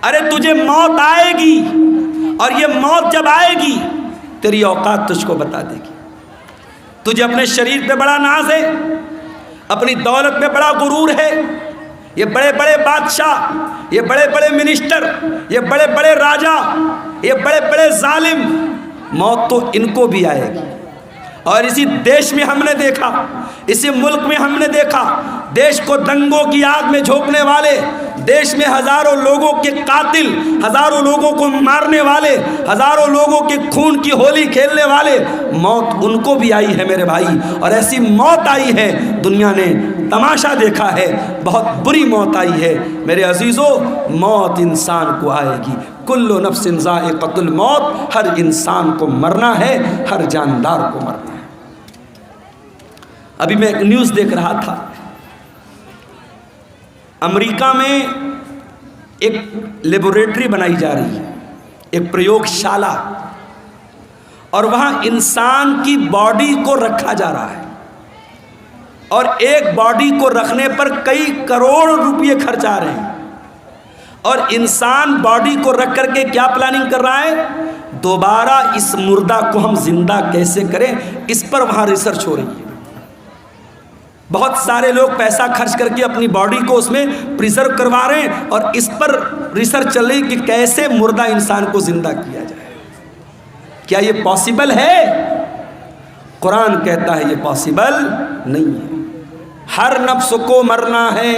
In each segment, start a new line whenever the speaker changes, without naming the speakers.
ارے تجھے موت آئے گی، اور یہ موت جب آئے گی تیری اوقات تجھ کو بتا دے گی۔ تجھے اپنے شریر پہ بڑا ناز ہے، اپنی دولت پہ بڑا غرور ہے، یہ بڑے بڑے بادشاہ، یہ بڑے بڑے منسٹر، یہ بڑے بڑے راجا، یہ بڑے بڑے ظالم، موت تو ان کو بھی آئے گی۔ اور اسی دیش میں ہم نے دیکھا، اسی ملک میں ہم نے دیکھا، دیش کو دنگوں کی آگ میں جھونکنے والے، دیش میں ہزاروں لوگوں کے قاتل، ہزاروں لوگوں کو مارنے والے، ہزاروں لوگوں کے خون کی ہولی کھیلنے والے، موت ان کو بھی آئی ہے میرے بھائی۔ اور ایسی موت آئی ہے دنیا نے تماشا دیکھا ہے، بہت بری موت آئی ہے میرے عزیزو۔ موت انسان کو آئے گی، کل نفس ذائقۃ الموت، ہر انسان کو مرنا ہے، ہر جاندار کو مرنا ہے۔ ابھی میں ایک نیوز دیکھ رہا تھا، امریکہ میں ایک لیبوریٹری بنائی جا رہی ہے، ایک پریوگ شالہ، اور وہاں انسان کی باڈی کو رکھا جا رہا ہے، اور ایک باڈی کو رکھنے پر کئی کروڑ روپے خرچ آ رہے ہیں، اور انسان باڈی کو رکھ کر کے کیا پلاننگ کر رہا ہے؟ دوبارہ اس مردہ کو ہم زندہ کیسے کریں، اس پر وہاں ریسرچ ہو رہی ہے۔ بہت سارے لوگ پیسہ خرچ کر کے اپنی باڈی کو اس میں پریزرو کروا رہے ہیں، اور اس پر ریسرچ چل رہی کہ کیسے مردہ انسان کو زندہ کیا جائے۔ کیا یہ پاسبل ہے؟ قرآن کہتا ہے یہ پاسبل نہیں ہے۔ ہر نفس کو مرنا ہے،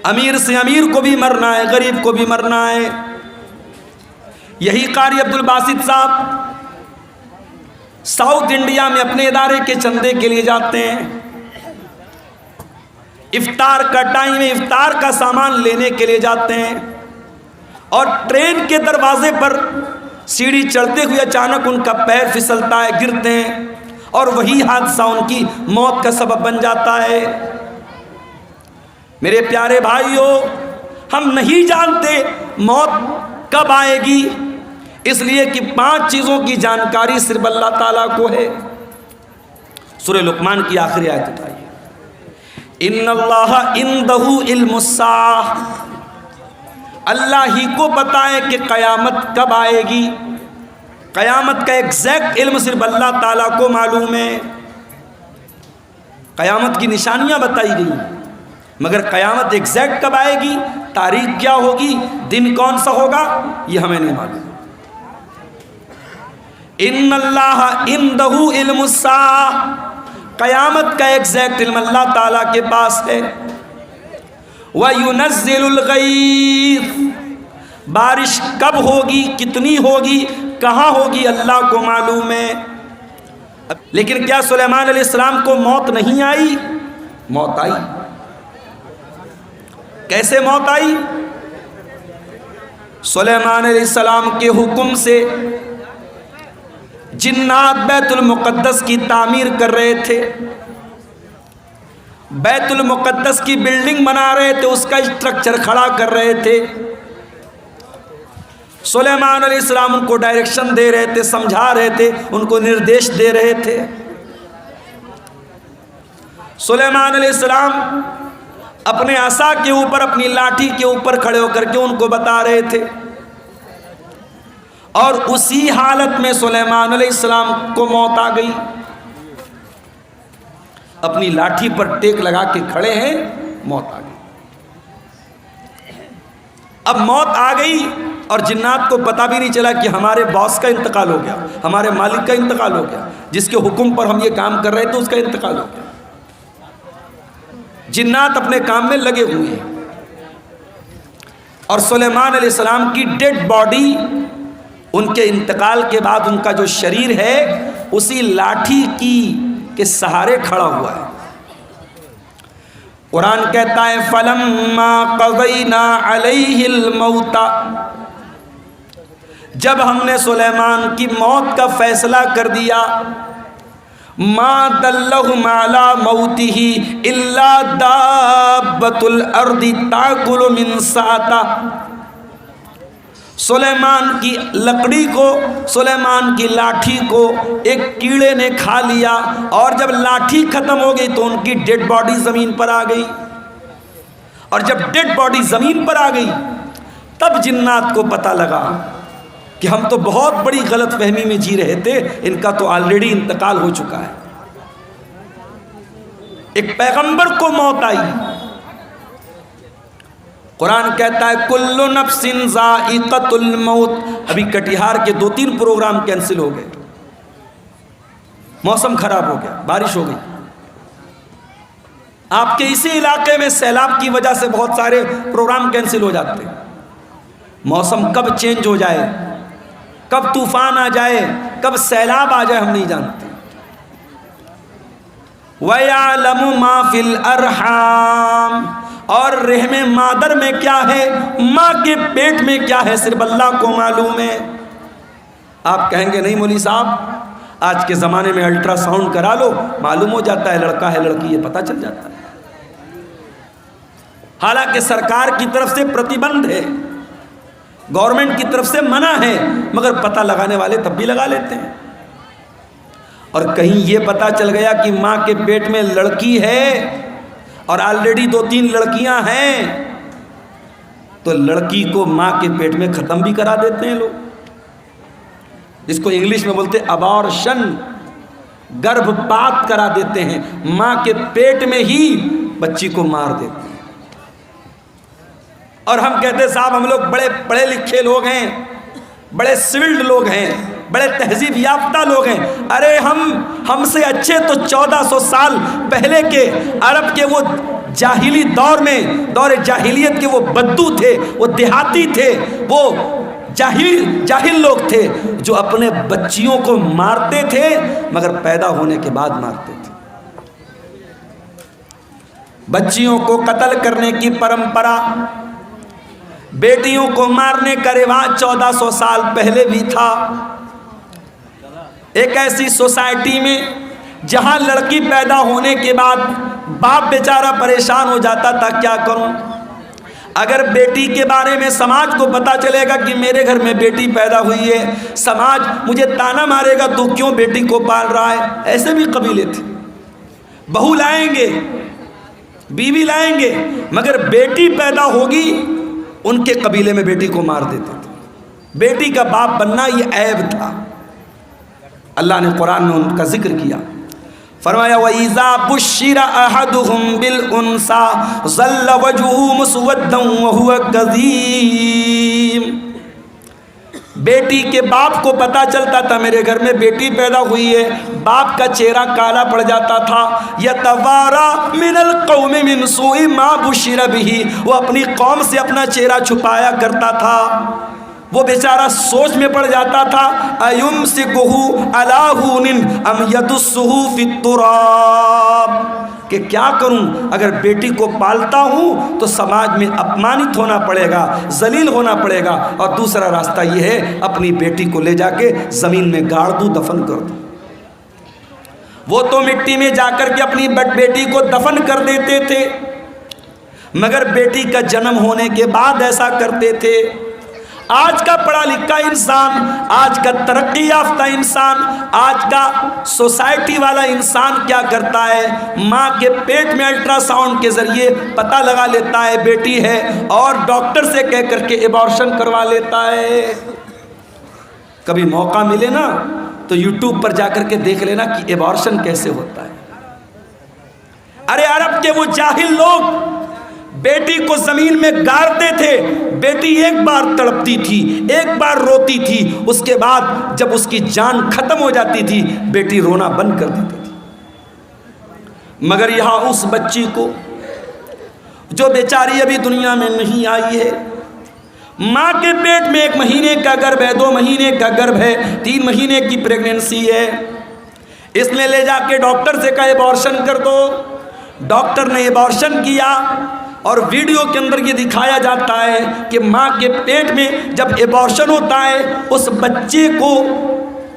امیر سے امیر کو بھی مرنا ہے، غریب کو بھی مرنا ہے۔ یہی قاری عبد الباسط صاحب ساؤتھ انڈیا میں اپنے ادارے کے چندے کے لیے جاتے ہیں، افطار کا ٹائم ہے، افطار کا سامان لینے کے لیے جاتے ہیں، اور ٹرین کے دروازے پر سیڑھی چڑھتے ہوئے اچانک ان کا پیر پھسلتا ہے، گرتے ہیں، اور وہی حادثہ ان کی موت کا سبب بن جاتا ہے۔ میرے پیارے بھائیوں، ہم نہیں جانتے موت کب آئے گی، اس لیے کہ 5 چیزوں کی جانکاری صرف اللہ تعالیٰ کو ہے۔ سورہ لقمان کی آخری آیت اٹھائیے، ان اللہ عندہ علم الساعہ، اللہ ہی کو پتہ ہے کہ قیامت کب آئے گی۔ قیامت کا ایگزیکٹ علم صرف اللہ تعالیٰ کو معلوم ہے۔ قیامت کی نشانیاں بتائی گئی، مگر قیامت ایگزیکٹ کب آئے گی، تاریخ کیا ہوگی، دن کون سا ہوگا، یہ ہمیں نہیں معلوم۔ ان اللہ عندہ علم الساعہ، قیامت کا ایگزیکٹ علم اللہ تعالیٰ کے پاس ہے۔ وَيُنَزِّلُ الْغَيْثَ، بارش کب ہوگی، کتنی ہوگی، کہاں ہوگی، اللہ کو معلوم ہے۔ لیکن کیا سلیمان علیہ السلام کو موت نہیں آئی؟ موت آئی۔ کیسے موت آئی؟ سلیمان علیہ السلام کے حکم سے جنات بیت المقدس کی تعمیر کر رہے تھے، بیت المقدس کی بلڈنگ بنا رہے تھے، اس کا اسٹرکچر کھڑا کر رہے تھے۔ سلیمان علیہ السلام ان کو ڈائریکشن دے رہے تھے، سمجھا رہے تھے، ان کو نردیش دے رہے تھے۔ سلیمان علیہ السلام اپنے عصا کے اوپر، اپنی لاٹھی کے اوپر کھڑے ہو کر کے ان کو بتا رہے تھے، اور اسی حالت میں سلیمان علیہ السلام کو موت آ گئی۔ اپنی لاٹھی پر ٹیک لگا کے کھڑے ہیں، موت آ گئی۔ اب موت آ گئی اور جنات کو پتہ بھی نہیں چلا کہ ہمارے باس کا انتقال ہو گیا، ہمارے مالک کا انتقال ہو گیا، جس کے حکم پر ہم یہ کام کر رہے تھے اس کا انتقال ہو گیا۔ جنات اپنے کام میں لگے ہوئے ہیں، اور سلیمان علیہ السلام کی ڈیڈ باڈی ان کے انتقال کے بعد ان کا جو شریر ہے اسی لاٹھی کی کے سہارے کھڑا ہوا ہے۔ قرآن کہتا ہے فَلَمَّا قَضَيْنَا عَلَيْهِ الْمَوْتَ، جب ہم نے سلیمان کی موت کا فیصلہ کر دیا، مَا دَلَّهُمْ عَلَى مَوْتِهِ إِلَّا دَابَّةُ الْأَرْضِ تَأْكُلُ مِنْ سَأَتَهُ، سلیمان کی لکڑی کو، سلیمان کی لاٹھی کو ایک کیڑے نے کھا لیا، اور جب لاٹھی ختم ہو گئی تو ان کی ڈیڈ باڈی زمین پر آ گئی، اور جب ڈیڈ باڈی زمین پر آ گئی تب جنات کو پتہ لگا کہ ہم تو بہت بڑی غلط فہمی میں جی رہے تھے، ان کا تو آلریڈی انتقال ہو چکا ہے۔ ایک پیغمبر کو موت آئی، قرآن کہتا ہے کل نفس ذائقۃ الموت۔ ابھی کٹیہار کے 2-3 پروگرام کینسل ہو گئے، موسم خراب ہو گیا، بارش ہو گئی۔ آپ کے اسی علاقے میں سیلاب کی وجہ سے بہت سارے پروگرام کینسل ہو جاتے ہیں۔ موسم کب چینج ہو جائے، کب طوفان آ جائے، کب سیلاب آ جائے ہم نہیں جانتے۔ وَيَعْلَمُ مَا فِي الْأَرْحَامِ، اور رحم مادر میں کیا ہے، ماں کے پیٹ میں کیا ہے، صرف اللہ کو معلوم ہے۔ آپ کہیں گے نہیں مولوی صاحب، آج کے زمانے میں الٹرا ساؤنڈ کرا لو، معلوم ہو جاتا ہے لڑکا ہے لڑکی، یہ پتہ چل جاتا ہے۔ حالانکہ سرکار کی طرف سے پرتیبندھ ہے، گورنمنٹ کی طرف سے منع ہے، مگر پتہ لگانے والے تب بھی لگا لیتے ہیں۔ اور کہیں یہ پتہ چل گیا کہ ماں کے پیٹ میں لڑکی ہے اور آلریڈی 2-3 لڑکیاں ہیں، تو لڑکی کو ماں کے پیٹ میں ختم بھی کرا دیتے ہیں لوگ، جس کو انگلش میں بولتے ابارشن، گربھ پات کرا دیتے ہیں، ماں کے پیٹ میں ہی بچی کو مار دیتے ہیں۔ اور ہم کہتے ہیں صاحب ہم لوگ بڑے پڑھے لکھے لوگ ہیں، بڑے سولڈ لوگ ہیں، بڑے تہذیب یافتہ لوگ ہیں۔ ارے ہم سے اچھے تو 1400 سال پہلے کے عرب کے وہ جاہلی دور میں، دور جاہلیت کے وہ بدو تھے، وہ دیہاتی تھے، وہ جاہل لوگ تھے جو اپنے بچیوں کو مارتے تھے مگر پیدا ہونے کے بعد مارتے تھے۔ بچیوں کو قتل کرنے کی پرمپرا، بیٹیوں کو مارنے کا رواج 1400 سال پہلے بھی تھا۔ ایک ایسی سوسائٹی میں جہاں لڑکی پیدا ہونے کے بعد باپ بیچارہ پریشان ہو جاتا تھا، کیا کروں؟ اگر بیٹی کے بارے میں سماج کو پتا چلے گا کہ میرے گھر میں بیٹی پیدا ہوئی ہے، سماج مجھے تانا مارے گا تو کیوں بیٹی کو پال رہا ہے۔ ایسے بھی قبیلے تھے، بہو لائیں گے، بیوی لائیں گے، مگر بیٹی پیدا ہوگی ان کے قبیلے میں بیٹی کو مار دیتے تھے۔ بیٹی کا باپ بننا یہ عیب تھا۔ اللہ نے قرآن میں ان کا ذکر کیا، فرمایا وَإِذَا بُشِّرَ أَحَدُهُمْ بِالْأُنْثَىٰ ظَلَّ وَجْهُهُ مُسْوَدًّا وَهُوَ كَظِيمٌ۔ بیٹی کے باپ کو پتا چلتا تھا میرے گھر میں بیٹی پیدا ہوئی ہے، باپ کا چہرہ کالا پڑ جاتا تھا۔ يَتَوَارَىٰ مِنَ الْقَوْمِ مِنْ سُوءِ مَا بُشِّرَ بِهِ، وہ اپنی قوم سے اپنا چہرہ چھپایا کرتا تھا۔ وہ بیچارہ سوچ میں پڑ جاتا تھا أَيُمْسِكُهُ عَلَىٰ هُونٍ أَمْ يَدُسُّهُ فِي التُّرَابِ، کہ کیا کروں، اگر بیٹی کو پالتا ہوں تو سماج میں اپمانت ہونا پڑے گا، ذلیل ہونا پڑے گا، اور دوسرا راستہ یہ ہے اپنی بیٹی کو لے جا کے زمین میں گاڑ دوں، دفن کر دوں۔ وہ تو مٹی میں جا کر کے اپنی بیٹی کو دفن کر دیتے تھے، مگر بیٹی کا جنم ہونے کے بعد ایسا کرتے تھے۔ آج کا پڑھا لکھا انسان، آج کا ترقی یافتہ انسان، آج کا سوسائٹی والا انسان کیا کرتا ہے، ماں کے پیٹ میں الٹرا ساؤنڈ کے ذریعے پتہ لگا لیتا ہے بیٹی ہے، اور ڈاکٹر سے کہہ کر کے ایبارشن کروا لیتا ہے۔ کبھی موقع ملے نا تو یوٹیوب پر جا کر کے دیکھ لینا کہ ایبارشن کیسے ہوتا ہے۔ ارے عرب کے وہ جاہل لوگ بیٹی کو زمین میں گاڑتے تھے، بیٹی ایک بار تڑپتی تھی، ایک بار روتی تھی، اس کے بعد جب اس کی جان ختم ہو جاتی تھی بیٹی رونا بند کر دیتی تھی۔ مگر یہاں اس بچی کو جو بیچاری ابھی دنیا میں نہیں آئی ہے، ماں کے پیٹ میں 1 مہینے کا گربھ ہے، 2 مہینے کا گربھ ہے، 3 مہینے کی پریگننسی ہے، اس نے لے جا کے ڈاکٹر سے کہا ایبارشن کر دو۔ ڈاکٹر نے ایبارشن کیا، اور ویڈیو کے اندر یہ دکھایا جاتا ہے کہ ماں کے پیٹ میں جب ایبارشن ہوتا ہے اس بچے کو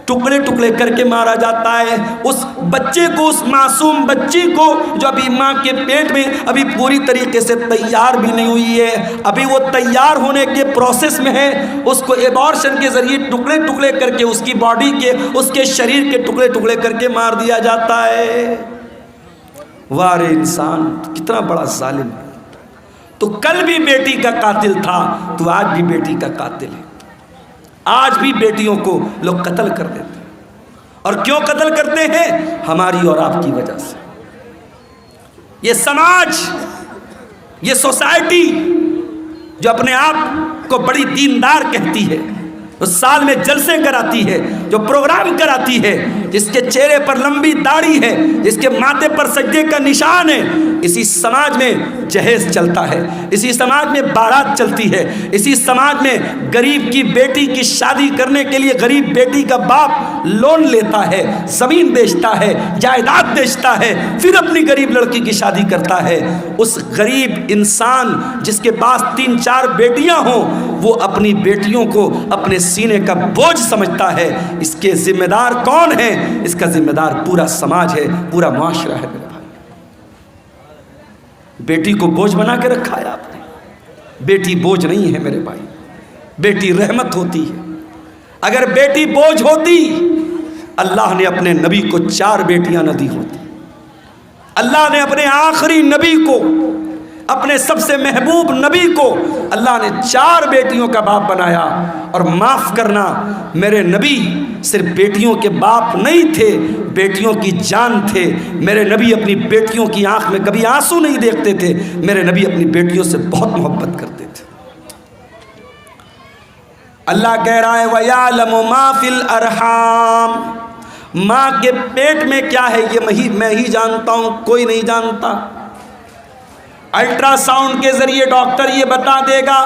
ٹکڑے ٹکڑے کر کے مارا جاتا ہے، اس بچے کو، اس معصوم بچی کو جو ابھی ماں کے پیٹ میں ابھی پوری طریقے سے تیار بھی نہیں ہوئی ہے، ابھی وہ تیار ہونے کے پروسیس میں ہے، اس کو ایبارشن کے ذریعے ٹکڑے ٹکڑے کر کے اس کی باڈی کے، اس کے شریر کے ٹکڑے ٹکڑے کر کے مار دیا جاتا ہے۔ وارے انسان کتنا بڑا ظالم ہے، تو کل بھی بیٹی کا قاتل تھا، تو آج بھی بیٹی کا قاتل ہے۔ آج بھی بیٹیوں کو لوگ قتل کر دیتے ہیں، اور کیوں قتل کرتے ہیں؟ ہماری اور آپ کی وجہ سے۔ یہ سماج، یہ سوسائٹی جو اپنے آپ کو بڑی دیندار کہتی ہے، جو سال میں جلسے کراتی ہے، جو پروگرام کراتی ہے، جس کے چہرے پر لمبی داڑھی ہے، جس کے ماتھے پر سجدے کا نشان ہے، اسی سماج میں جہیز چلتا ہے، اسی سماج میں بارات چلتی ہے، اسی سماج میں غریب کی بیٹی کی شادی کرنے کے لیے غریب بیٹی کا باپ لون لیتا ہے، زمین بیچتا ہے، جائیداد بیچتا ہے، پھر اپنی غریب لڑکی کی شادی کرتا ہے۔ اس غریب انسان جس کے پاس 3-4 بیٹیاں ہوں، وہ اپنی بیٹیوں کو اپنے سینے کا بوجھ سمجھتا ہے۔ اس کے ذمہ دار کون ہیں؟ اس کا ذمہ دار پورا سماج ہے، پورا معاشرہ ہے۔ میرے بھائی، بیٹی کو بوجھ بنا کے رکھا ہے آپ نے۔ بیٹی بوجھ نہیں ہے میرے بھائی، بیٹی رحمت ہوتی ہے۔ اگر بیٹی بوجھ ہوتی، اللہ نے اپنے نبی کو 4 بیٹیاں نہ دی ہوتی۔ اللہ نے اپنے آخری نبی کو، اپنے سب سے محبوب نبی کو اللہ نے 4 بیٹیوں کا باپ بنایا۔ اور معاف کرنا، میرے نبی صرف بیٹیوں کے باپ نہیں تھے، بیٹیوں کی جان تھے۔ میرے نبی اپنی بیٹیوں کی آنکھ میں کبھی آنسو نہیں دیکھتے تھے، میرے نبی اپنی بیٹیوں سے بہت محبت کرتے تھے۔ اللہ کہہ رہا ہے وَيَعْلَمُ مَا فِي الْأَرْحَامِ، ماں کے پیٹ میں کیا ہے یہ میں ہی جانتا ہوں، کوئی نہیں جانتا۔ الٹرا ساؤنڈ کے ذریعے ڈاکٹر یہ بتا دے گا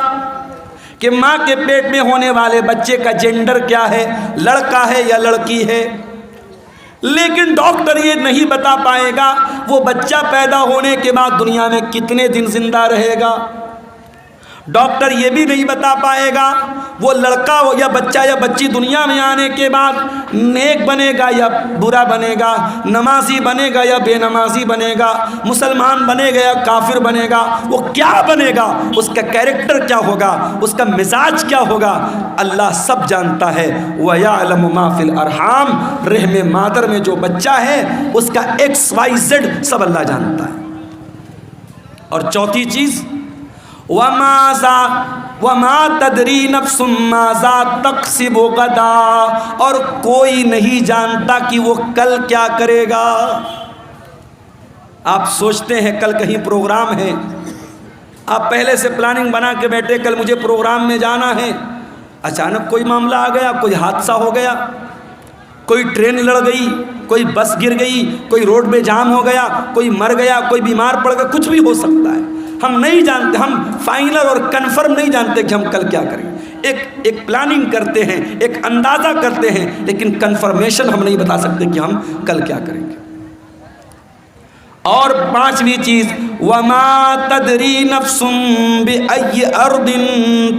کہ ماں کے پیٹ میں ہونے والے بچے کا جینڈر کیا ہے، لڑکا ہے یا لڑکی ہے، لیکن ڈاکٹر یہ نہیں بتا پائے گا وہ بچہ پیدا ہونے کے بعد دنیا میں کتنے دن زندہ رہے گا۔ ڈاکٹر یہ بھی نہیں بتا پائے گا وہ لڑکا ہو یا بچہ یا بچی دنیا میں آنے کے بعد نیک بنے گا یا برا بنے گا، نمازی بنے گا یا بے نمازی بنے گا، مسلمان بنے گا یا کافر بنے گا، وہ کیا بنے گا، اس کا کیریکٹر کیا ہوگا، اس کا مزاج کیا ہوگا، اللہ سب جانتا ہے۔ وَيَعْلَمُ مَا فِي الْأَرْحَامِ، رحم مادر میں جو بچہ ہے اس کا XYZ سب اللہ جانتا ہے۔ اور چوتھی چیز وَمَا تَدْرِي نَفْسٌ مَاذَا تَكْسِبُ غَدًا، اور کوئی نہیں جانتا کہ وہ کل کیا کرے گا۔ آپ سوچتے ہیں کل کہیں پروگرام ہے، آپ پہلے سے پلاننگ بنا کے بیٹھے کل مجھے پروگرام میں جانا ہے، اچانک کوئی معاملہ آ گیا، کوئی حادثہ ہو گیا، کوئی ٹرین لڑ گئی، کوئی بس گر گئی، کوئی روڈ میں جام ہو گیا، کوئی مر گیا، کوئی بیمار پڑ گیا، کچھ بھی ہو سکتا ہے۔ ہم نہیں جانتے، ہم فائنل اور کنفرم نہیں جانتے کہ ہم کل کیا کریں گے۔ ایک پلاننگ کرتے ہیں، ایک اندازہ کرتے ہیں، لیکن کنفرمیشن ہم نہیں بتا سکتے کہ ہم کل کیا کریں گے۔ اور 5ویں چیز وَمَا تَدْرِي نَفْسٌ بِأَيِّ أَرْضٍ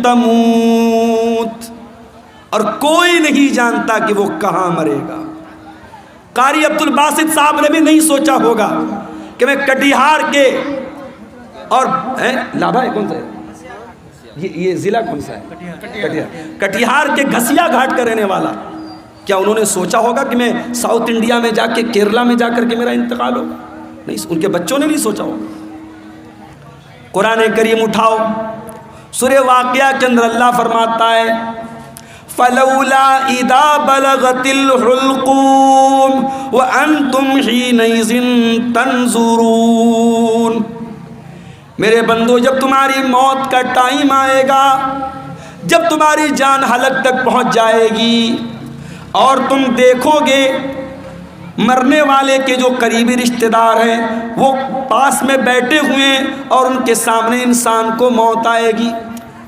تَمُوتُ، اور کوئی نہیں جانتا کہ وہ کہاں مرے گا۔ قاری عبد الباسط صاحب نے بھی نہیں سوچا ہوگا کہ میں کٹیہار کے اور لابھا ہے کون سا ہے یہ ضلع کون سا ہے کٹیہار کے گھسیا گھاٹ کا رہنے والا، کیا انہوں نے سوچا ہوگا کہ میں ساؤتھ انڈیا میں جا کے کیرلا میں جا کر کے میرا انتقال ہوگا؟ نہیں، ان کے بچوں نے نہیں سوچا ہوگا۔ قرآن کریم اٹھاؤ، سورہ واقعہ کے اندر اللہ فرماتا ہے فَلَوْلَا إِذَا بَلَغَتِ الْحُلْقُومَ وَأَنْتُمْ حِينَئِذٍ تَنْظُرُونَ، میرے بندو جب تمہاری موت کا ٹائم آئے گا، جب تمہاری جان حلق تک پہنچ جائے گی اور تم دیکھو گے مرنے والے کے جو قریبی رشتہ دار ہیں وہ پاس میں بیٹھے ہوئے ہیں اور ان کے سامنے انسان کو موت آئے گی۔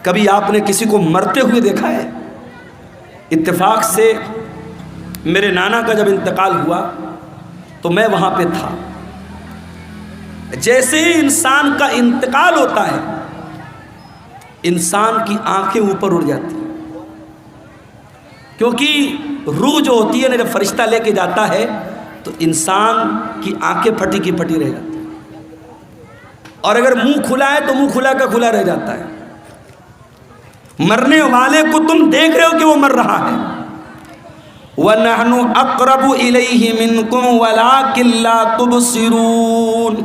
کبھی آپ نے کسی کو مرتے ہوئے دیکھا ہے؟ اتفاق سے میرے نانا کا جب انتقال ہوا تو میں وہاں پہ تھا۔ جیسے ہی انسان کا انتقال ہوتا ہے انسان کی آنکھیں اوپر اڑ جاتی ہیں، کیونکہ روح جو ہوتی ہے نا جب فرشتہ لے کے جاتا ہے تو انسان کی آنکھیں پھٹی کی پھٹی رہ جاتی ہیں، اور اگر منہ کھلا ہے تو منہ کھلا کا کھلا رہ جاتا ہے۔ مرنے والے کو تم دیکھ رہے ہو کہ وہ مر رہا ہے۔ وَنَحْنُ أَقْرَبُ إِلَيْهِ مِنْكُمْ وَلَكِنْ لَا تُبْصِرُونَ،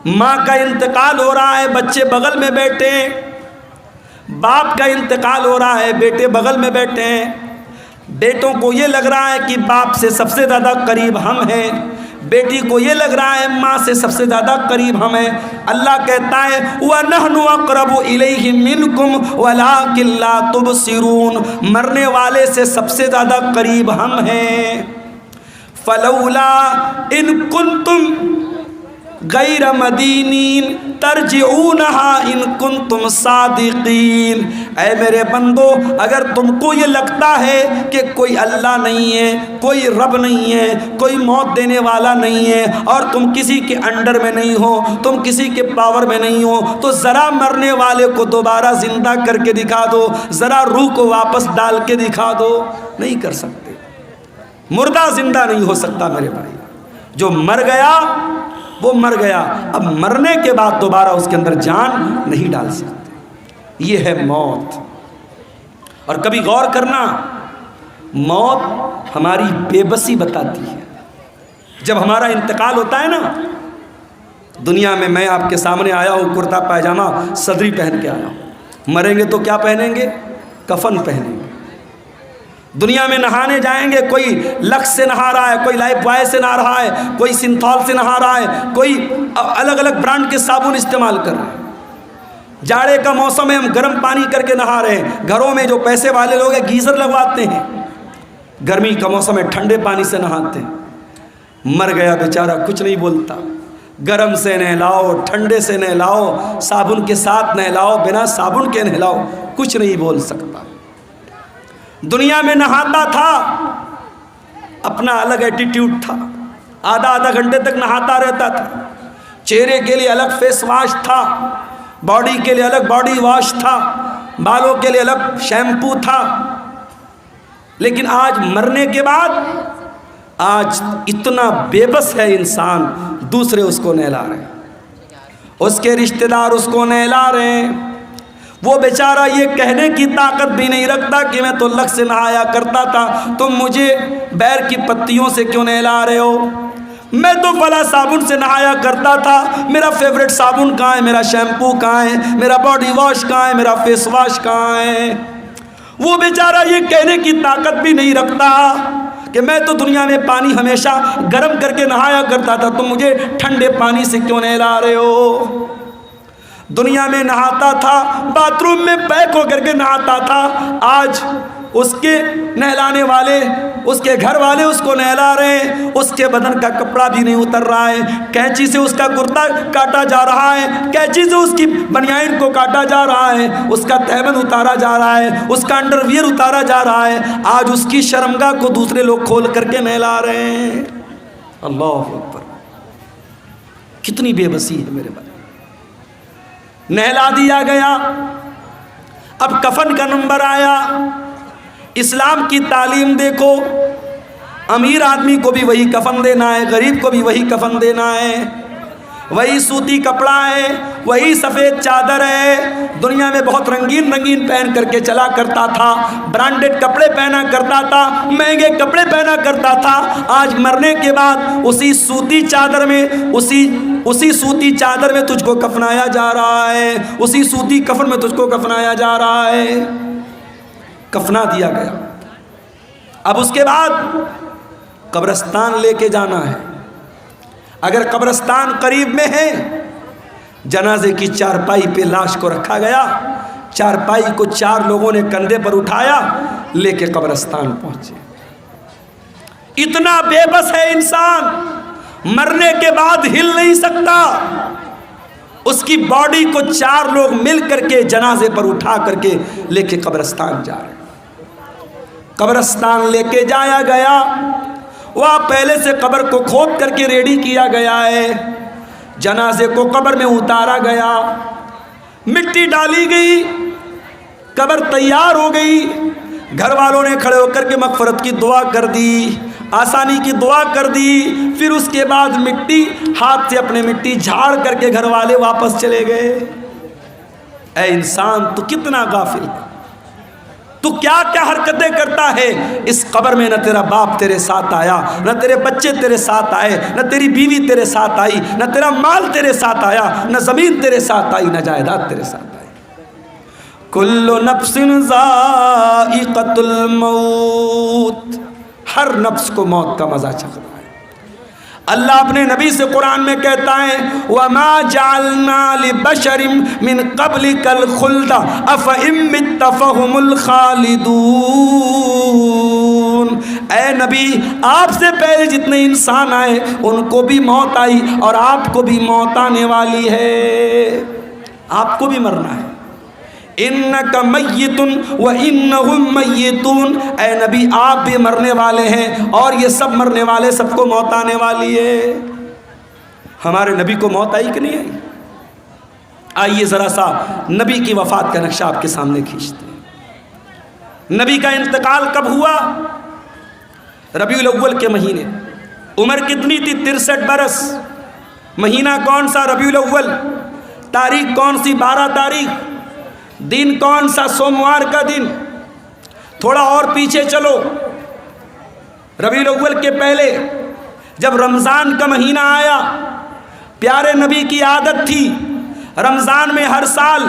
ماں کا انتقال ہو رہا ہے، بچے بغل میں بیٹھے ہیں، باپ کا انتقال ہو رہا ہے، بیٹے بغل میں بیٹھے ہیں، بیٹوں کو یہ لگ رہا ہے کہ باپ سے سب سے زیادہ قریب ہم ہیں، بیٹی کو یہ لگ رہا ہے ماں سے سب سے زیادہ قریب ہم ہیں۔ اللہ کہتا ہے وَنَحْنُ أَقْرَبُ إِلَيْهِ مِنْكُمْ وَلَٰكِن لَّا تُبْصِرُونَ، مرنے والے سے سب سے زیادہ قریب ہم ہیں۔ فَلَوْلَا إِن كُنتُمْ غَيْرَ مَدِينِينَ تَرْجِعُونَهَا إِن كُنتُمْ صَادِقِينَ، اے میرے بندو اگر تم کو یہ لگتا ہے کہ کوئی اللہ نہیں ہے، کوئی رب نہیں ہے، کوئی موت دینے والا نہیں ہے، اور تم کسی کے انڈر میں نہیں ہو، تم کسی کے پاور میں نہیں ہو، تو ذرا مرنے والے کو دوبارہ زندہ کر کے دکھا دو، ذرا روح کو واپس ڈال کے دکھا دو۔ نہیں کر سکتے، مردہ زندہ نہیں ہو سکتا میرے بھائی، جو مر گیا وہ مر گیا، اب مرنے کے بعد دوبارہ اس کے اندر جان نہیں ڈال سکتے، یہ ہے موت۔ اور کبھی غور کرنا، موت ہماری بے بسی بتاتی ہے۔ جب ہمارا انتقال ہوتا ہے نا، دنیا میں میں آپ کے سامنے آیا ہوں کرتا پائجامہ صدری پہن کے آیا ہوں، مریں گے تو کیا پہنیں گے؟ کفن پہنیں گے۔ دنیا میں نہانے جائیں گے، کوئی لکس سے نہا رہا ہے، کوئی لائف بوائے سے نہا رہا ہے، کوئی سنتھول سے نہا رہا ہے، کوئی الگ الگ برانڈ کے صابن استعمال کر رہے ہیں۔ جاڑے کا موسم ہے، ہم گرم پانی کر کے نہا رہے ہیں، گھروں میں جو پیسے والے لوگ ہیں گیزر لگواتے ہیں، گرمی کا موسم ہے ٹھنڈے پانی سے نہاتے ہیں۔ مر گیا بیچارہ کچھ نہیں بولتا، گرم سے نہلاؤ، ٹھنڈے سے نہلاؤ، صابن کے ساتھ نہلاؤ، بنا صابن کے نہلاؤ، کچھ نہیں بول سکتا۔ دنیا میں نہاتا تھا، اپنا الگ ایٹیٹیوڈ تھا، آدھا آدھا گھنٹے تک نہاتا رہتا تھا، چہرے کے لیے الگ فیس واش تھا، باڈی کے لیے الگ باڈی واش تھا، بالوں کے لیے الگ شیمپو تھا۔ لیکن آج مرنے کے بعد آج اتنا بے بس ہے انسان، دوسرے اس کو نہلا رہے ہیں، اس کے رشتہ دار اس کو نہلا رہے ہیں، وہ بیچارہ یہ کہنے کی طاقت بھی نہیں رکھتا کہ میں تو لک سے نہایا کرتا تھا، تم مجھے بیر کی پتیوں سے کیوں نہلا رہے ہو؟ میں تو فلاں صابن سے نہایا کرتا تھا، میرا فیوریٹ صابن کہاں ہے، میرا شیمپو کہاں ہے، میرا باڈی واش کہاں ہے، میرا فیس واش کہاں ہے؟ وہ بیچارہ یہ کہنے کی طاقت بھی نہیں رکھتا کہ میں تو دنیا میں پانی ہمیشہ گرم کر کے نہایا کرتا تھا، تم مجھے ٹھنڈے پانی سے کیوں نہلا رہے ہو؟ دنیا میں نہاتا تھا، باتھ روم میں پیک ہو کر کے نہاتا تھا، آج اس کے نہلانے والے، اس کے گھر والے اس کو نہلا رہے ہیں، اس کے بدن کا کپڑا بھی نہیں اتر رہا ہے، کینچی سے اس کا کرتا کاٹا جا رہا ہے، کینچی سے اس کی بنیان کو کاٹا جا رہا ہے، اس کا تہبند اتارا جا رہا ہے، اس کا انڈر ویئر اتارا جا رہا ہے، آج اس کی شرمگاہ کو دوسرے لوگ کھول کر کے نہلا رہے ہیں۔ اللہ اکبر، کتنی بے بسی ہے میرے بھائی۔ نہلا دیا گیا، اب کفن کا نمبر آیا۔ اسلام کی تعلیم دیکھو، امیر آدمی کو بھی وہی کفن دینا ہے، غریب کو بھی وہی کفن دینا ہے، وہی سوتی کپڑا ہے، وہی سفید چادر ہے۔ دنیا میں بہت رنگین رنگین پہن کر کے چلا کرتا تھا، برانڈڈ کپڑے پہنا کرتا تھا، مہنگے کپڑے پہنا کرتا تھا، آج مرنے کے بعد اسی سوتی چادر میں اسی سوتی چادر میں تجھ کو کفنایا جا رہا ہے، اسی سوتی کفن میں تجھ کو کفنایا جا رہا ہے۔ کفنا دیا گیا، اب اس کے بعد قبرستان لے کے جانا ہے۔ اگر قبرستان قریب میں ہے، جنازے کی چارپائی پہ لاش کو رکھا گیا، چارپائی کو 4 لوگوں نے کندھے پر اٹھایا، لے کے قبرستان پہنچے۔ اتنا بے بس ہے انسان، مرنے کے بعد ہل نہیں سکتا، اس کی باڈی کو 4 لوگ مل کر کے جنازے پر اٹھا کر کے لے کے قبرستان جا رہے ہیں۔ قبرستان لے کے جایا گیا، وہاں پہلے سے قبر کو کھود کر کے ریڈی کیا گیا ہے، جنازے کو قبر میں اتارا گیا، مٹی ڈالی گئی، قبر تیار ہو گئی، گھر والوں نے کھڑے ہو کر کے مغفرت کی دعا کر دی، آسانی کی دعا کر دی، پھر اس کے بعد مٹی ہاتھ سے اپنے مٹی جھاڑ کر کے گھر والے واپس چلے گئے۔ اے انسان تو کتنا غافل ہے، تو کیا کیا حرکتیں کرتا ہے. اس قبر میں نہ تیرا باپ تیرے ساتھ آیا، نہ تیرے بچے تیرے ساتھ آئے، نہ تیری بیوی تیرے ساتھ آئی، نہ تیرا مال تیرے ساتھ آیا، نہ زمین تیرے ساتھ آئی، نہ جائیداد تیرے ساتھ آئی. کل نفس ذائقۃ الموت، ہر نفس کو موت کا مزہ چکھنا ہے. اللہ اپنے نبی سے قرآن میں کہتا ہے وَمَا جَعَلْنَا لِبَشَرٍ مِّن قَبْلِكَ الْخُلْدَ أَفَإِن مِّتَّ فَهُمُ الْخَالِدُونَ. اے نبی، آپ سے پہلے جتنے انسان آئے ان کو بھی موت آئی اور آپ کو بھی موت آنے والی ہے، آپ کو بھی مرنا ہے. اِنَّكَ مَيِّتٌ وَإِنَّهُمْ مَيِّتُونَ. اے نبی آپ بھی مرنے والے ہیں اور یہ سب مرنے والے، سب کو موت آنے والی ہے. ہمارے نبی کو موت آئی کہ نہیں آئی؟ آئیے ذرا سا نبی کی وفات کا نقشہ آپ کے سامنے کھینچتے ہیں. نبی کا انتقال کب ہوا؟ ربیع الاول کے مہینے. عمر کتنی تھی؟ 63 برس. مہینہ کون سا؟ ربیع الاول. تاریخ کون سی؟ 12 تاریخ. دن کون سا؟ سوموار کا دن. تھوڑا اور پیچھے چلو، ربیع الاول کے پہلے جب رمضان کا مہینہ آیا، پیارے نبی کی عادت تھی رمضان میں ہر سال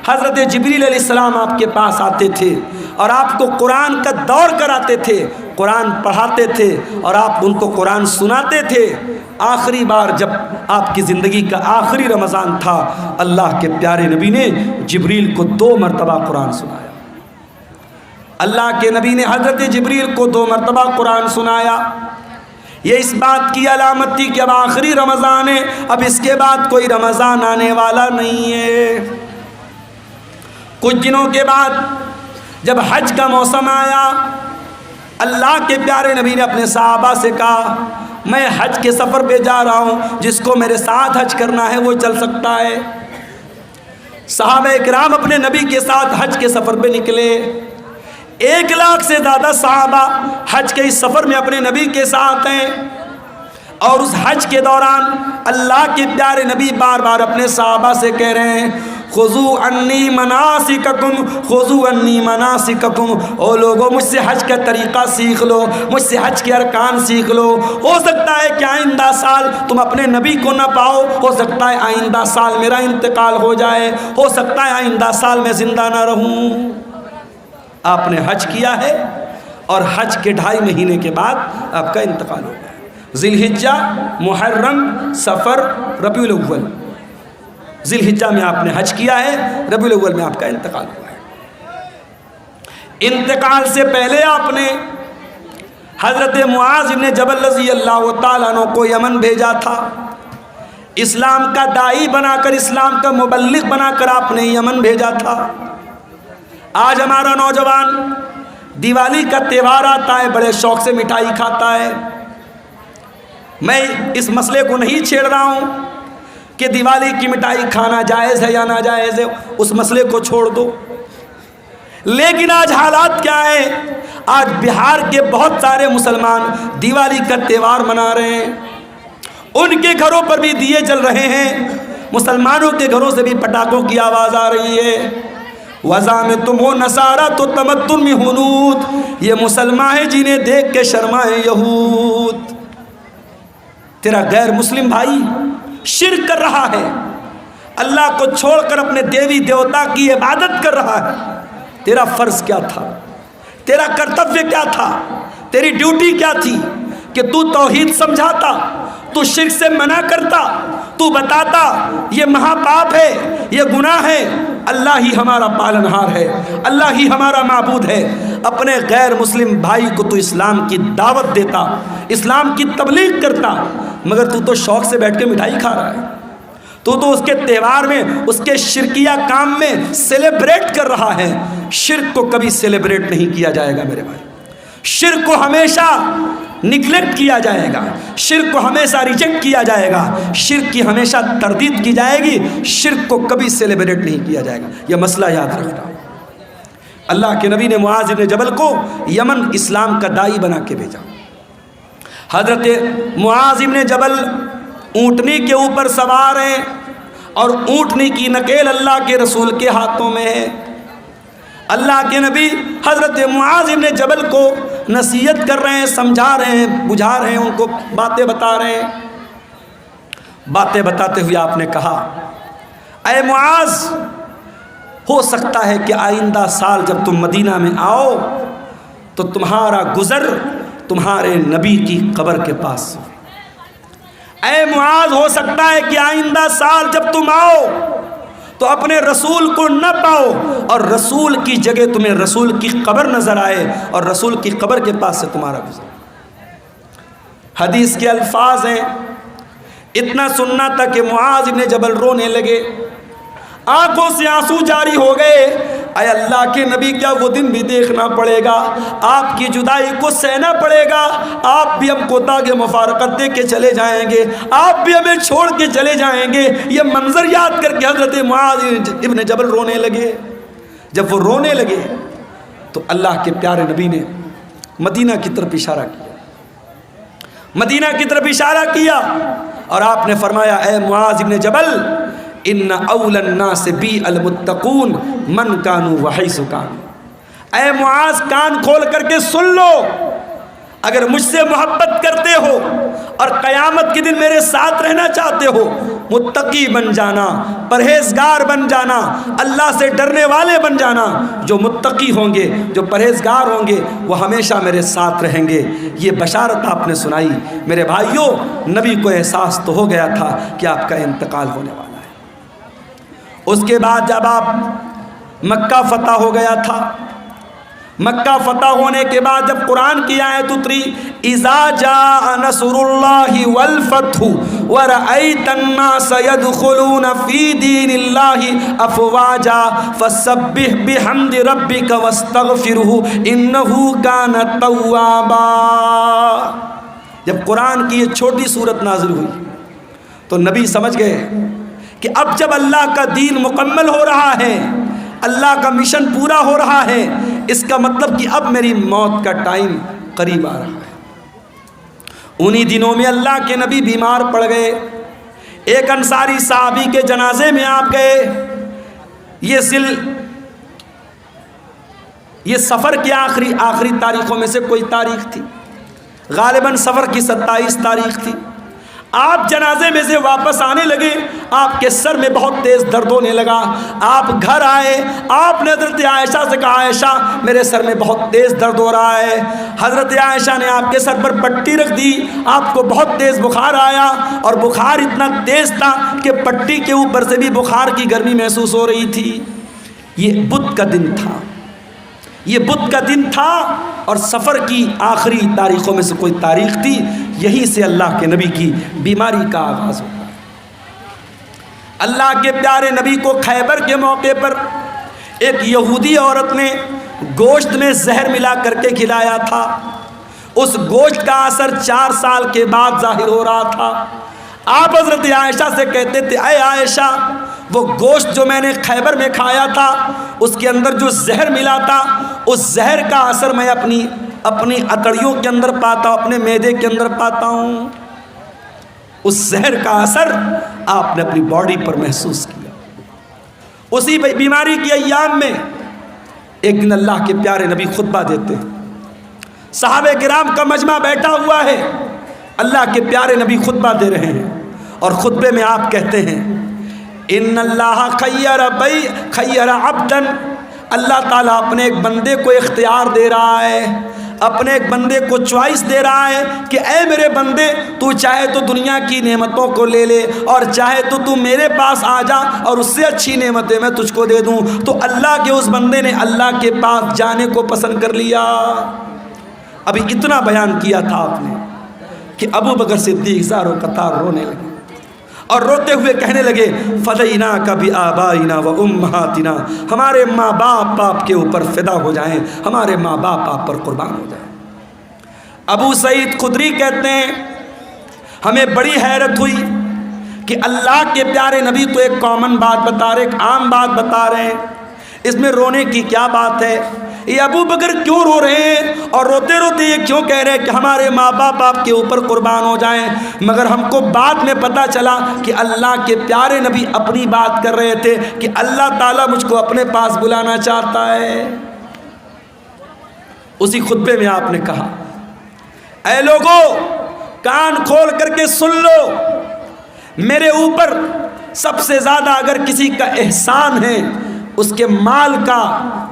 حضرت جبریل علیہ السلام آپ کے پاس آتے تھے اور آپ کو قرآن کا دور کراتے تھے، قرآن پڑھاتے تھے اور آپ ان کو قرآن سناتے تھے. آخری بار جب آپ کی زندگی کا آخری رمضان تھا، اللہ کے پیارے نبی نے جبریل کو 2 مرتبہ قرآن سنایا. اللہ کے نبی نے حضرت جبریل کو 2 مرتبہ قرآن سنایا. یہ اس بات کی علامت تھی کہ اب آخری رمضان ہے، اب اس کے بعد کوئی رمضان آنے والا نہیں ہے. کچھ دنوں کے بعد جب حج کا موسم آیا، اللہ کے پیارے نبی نے اپنے صحابہ سے کہا میں حج کے سفر پہ جا رہا ہوں، جس کو میرے ساتھ حج کرنا ہے وہ چل سکتا ہے. صحابہ اکرام اپنے نبی کے ساتھ حج کے سفر پہ نکلے. 1 لاکھ سے زیادہ صحابہ حج کے اس سفر میں اپنے نبی کے ساتھ ہیں. اور اس حج کے دوران اللہ کے پیارے نبی بار بار اپنے صحابہ سے کہہ رہے ہیں خُذُوا عَنِّی مَنَاسِکَکُمْ خُذُوا عَنِّی مَنَاسِکَکُمْ. او لوگوں مجھ سے حج کا طریقہ سیکھ لو، مجھ سے حج کے ارکان سیکھ لو. ہو سکتا ہے کہ آئندہ سال تم اپنے نبی کو نہ پاؤ، ہو سکتا ہے آئندہ سال میرا انتقال ہو جائے، ہو سکتا ہے آئندہ سال میں زندہ نہ رہوں. آپ نے حج کیا ہے اور حج کے 2.5 مہینے کے بعد آپ کا انتقال ہو گیا. ذی الحجہ، محرم، سفر، ربیع الاول. ذی الحجہ میں آپ نے حج کیا ہے، ربیع الاول میں آپ کا انتقال ہوا ہے. انتقال سے پہلے آپ نے حضرت معاذ بن جبل رضی اللہ تعالیٰ عنہ کو یمن بھیجا تھا. اسلام کا داعی بنا کر، اسلام کا مبلغ بنا کر آپ نے یمن بھیجا تھا. آج ہمارا نوجوان دیوالی کا تہوار آتا ہے، بڑے شوق سے مٹھائی کھاتا ہے. میں اس مسئلے کو نہیں چھیڑ رہا ہوں کہ دیوالی کی مٹھائی کھانا جائز ہے یا ناجائز ہے، اس مسئلے کو چھوڑ دو. لیکن آج حالات کیا ہیں؟ آج بہار کے بہت سارے مسلمان دیوالی کا تہوار منا رہے ہیں، ان کے گھروں پر بھی دیے جل رہے ہیں، مسلمانوں کے گھروں سے بھی پٹاخوں کی آواز آ رہی ہے. وَذَا میں تم ہو نصارہ تو تمدن میں ہنود. یہ مسلمان ہیں جنہیں دیکھ کے شرمائے یہود. تیرا غیر مسلم بھائی شرک کر رہا ہے، اللہ کو چھوڑ کر اپنے دیوی دیوتا کی عبادت کر رہا ہے. تیرا فرض کیا تھا؟ تیرا کرتویہ کیا تھا؟ تیری ڈیوٹی کیا تھی؟ کہ تو توحید سمجھاتا، تو شرک سے منع کرتا، تو بتاتا یہ مہا پاپ ہے، یہ گناہ ہے، اللہ ہی ہمارا پالنہار ہے، اللہ ہی ہمارا معبود ہے. اپنے غیر مسلم بھائی کو تو اسلام کی دعوت دیتا، اسلام کی تبلیغ کرتا، مگر تو شوق سے بیٹھ کے مٹھائی کھا رہا ہے. تو اس کے تہوار میں، اس کے شرکیہ کام میں سیلیبریٹ کر رہا ہے. شرک کو کبھی سیلیبریٹ نہیں کیا جائے گا میرے بھائی. شرک کو ہمیشہ نگلیکٹ کیا جائے گا، شرک کو ہمیشہ ریجیکٹ کیا جائے گا، شرک کی ہمیشہ تردید کی جائے گی. شرک کو کبھی سیلیبریٹ نہیں کیا جائے گا، یہ مسئلہ یاد رکھنا. اللہ کے نبی نے معاذ بن جبل کو یمن اسلام کا داعی بنا کے بھیجا. حضرت معاذ بن جبل اونٹنی کے اوپر سوار ہیں اور اونٹنی کی نکیل اللہ کے رسول کے ہاتھوں میں ہے. اللہ کے نبی حضرت معاذ ابن جبل کو نصیحت کر رہے ہیں، سمجھا رہے ہیں، بجھا رہے ہیں، ان کو باتیں بتا رہے ہیں۔ باتیں بتاتے ہوئے آپ نے کہا، اے معاذ، ہو سکتا ہے کہ آئندہ سال جب تم مدینہ میں آؤ تو تمہارا گزر تمہارے نبی کی قبر کے پاس ہو۔ اے معاذ، ہو سکتا ہے کہ آئندہ سال جب تم آؤ تو اپنے رسول کو نہ پاؤ اور رسول کی جگہ تمہیں رسول کی قبر نظر آئے اور رسول کی قبر کے پاس سے تمہارا گزر۔ حدیث کے الفاظ ہیں، اتنا سننا تھا کہ معاذ ابن جبل رونے لگے، آنکھوں سے آنسو جاری ہو گئے۔ اے اللہ کے نبی، کیا وہ دن بھی دیکھنا پڑے گا؟ آپ کی جدائی کو سہنا پڑے گا، آپ بھی ہم کو تاغ مفارقت دے کے چلے جائیں گے، آپ بھی ہمیں چھوڑ کے چلے جائیں گے۔ یہ منظر یاد کر کے حضرت معاذ ابن جبل رونے لگے۔ جب وہ رونے لگے تو اللہ کے پیارے نبی نے مدینہ کی طرف اشارہ کیا، مدینہ کی طرف اشارہ کیا اور آپ نے فرمایا، اے معاذ ابن جبل، ان اول الناس بی المتقون من کانوا وحیث کانوا۔ اے معاذ، کان کھول کر کے سن لو، اگر مجھ سے محبت کرتے ہو اور قیامت کے دن میرے ساتھ رہنا چاہتے ہو، متقی بن جانا، پرہیزگار بن جانا، اللہ سے ڈرنے والے بن جانا۔ جو متقی ہوں گے، جو پرہیزگار ہوں گے، وہ ہمیشہ میرے ساتھ رہیں گے۔ یہ بشارت آپ نے سنائی۔ میرے بھائیوں، نبی کو احساس تو ہو گیا تھا کہ آپ کا انتقال ہونے والا ہے۔ اس کے بعد جب آپ مکہ فتح ہو گیا تھا، مکہ فتح ہونے کے بعد جب قرآن کی آیت اتری، اذا جاء نصر اللہ والفتح ورأیت الناس يدخلون فی دین اللہ افواجا فسبح بحمد ربک واستغفرہ انہ کان توابا۔ جب قرآن کی یہ چھوٹی سورت نازل ہوئی تو نبی سمجھ گئے کہ اب جب اللہ کا دین مکمل ہو رہا ہے، اللہ کا مشن پورا ہو رہا ہے، اس کا مطلب کہ اب میری موت کا ٹائم قریب آ رہا ہے۔ انہی دنوں میں اللہ کے نبی بیمار پڑ گئے۔ ایک انصاری صحابی کے جنازے میں آپ گئے۔ یہ سفر کی آخری تاریخوں میں سے کوئی تاریخ تھی، غالباً سفر کی 27 تاریخ تھی۔ آپ جنازے میں سے واپس آنے لگے، آپ کے سر میں بہت تیز درد ہونے لگا۔ آپ گھر آئے، آپ نے حضرت عائشہ سے کہا، عائشہ میرے سر میں بہت تیز درد ہو رہا ہے۔ حضرت عائشہ نے آپ کے سر پر پٹی رکھ دی، آپ کو بہت تیز بخار آیا اور بخار اتنا تیز تھا کہ پٹی کے اوپر سے بھی بخار کی گرمی محسوس ہو رہی تھی۔ یہ بدھ کا دن تھا، یہ بدھ کا دن تھا اور سفر کی آخری تاریخوں میں سے کوئی تاریخ تھی۔ یہیں سے اللہ کے نبی کی بیماری کا آغاز ہوتا ہے۔ اللہ کے پیارے نبی کو خیبر کے موقع پر ایک یہودی عورت نے گوشت میں زہر ملا کر کے کھلایا تھا۔ اس گوشت کا اثر 4 سال کے بعد ظاہر ہو رہا تھا۔ آپ حضرت عائشہ سے کہتے تھے، اے عائشہ، وہ گوشت جو میں نے خیبر میں کھایا تھا، اس کے اندر جو زہر ملا تھا، اس زہر کا اثر میں اپنی اتڑیوں کے اندر پاتا ہوں، اپنے معدے کے اندر پاتا ہوں۔ اس زہر کا اثر آپ نے اپنی باڈی پر محسوس کیا۔ اسی بیماری کی ایام میں ایک دن اللہ کے پیارے نبی خطبہ دیتے ہیں، صحابہ کرام کا مجمع بیٹھا ہوا ہے، اللہ کے پیارے نبی خطبہ دے رہے ہیں اور خطبے میں آپ کہتے ہیں، ان اللہ خیر عبدا، اللہ تعالیٰ اپنے ایک بندے کو اختیار دے رہا ہے، اپنے ایک بندے کو چوائس دے رہا ہے کہ اے میرے بندے، تو چاہے تو دنیا کی نعمتوں کو لے لے اور چاہے تو میرے پاس آ جا اور اس سے اچھی نعمتیں میں تجھ کو دے دوں۔ تو اللہ کے اس بندے نے اللہ کے پاس جانے کو پسند کر لیا۔ ابھی اتنا بیان کیا تھا آپ نے کہ ابو بکر صدیق زار و قطار رونے لگے اور روتے ہوئے کہنے لگے، فدیناک بآبائنا و امہاتنا، ہمارے ماں باپ آپ کے اوپر فدا ہو جائیں، ہمارے ماں باپ آپ پر قربان ہو جائیں۔ ابو سعید خدری کہتے ہیں، ہمیں بڑی حیرت ہوئی کہ اللہ کے پیارے نبی تو ایک کامن بات بتا رہے، ایک عام بات بتا رہے ہیں، اس میں رونے کی کیا بات ہے؟ یہ ابو بکر کیوں رو رہے ہیں اور روتے روتے یہ کیوں کہہ رہے ہیں کہ ہمارے ماں باپ آپ کے اوپر قربان ہو جائیں؟ مگر ہم کو بعد میں پتہ چلا کہ اللہ کے پیارے نبی اپنی بات کر رہے تھے کہ اللہ تعالیٰ مجھ کو اپنے پاس بلانا چاہتا ہے۔ اسی خطبے میں آپ نے کہا، اے لوگوں کان کھول کر کے سن لو، میرے اوپر سب سے زیادہ اگر کسی کا احسان ہے، اس کے مال کا،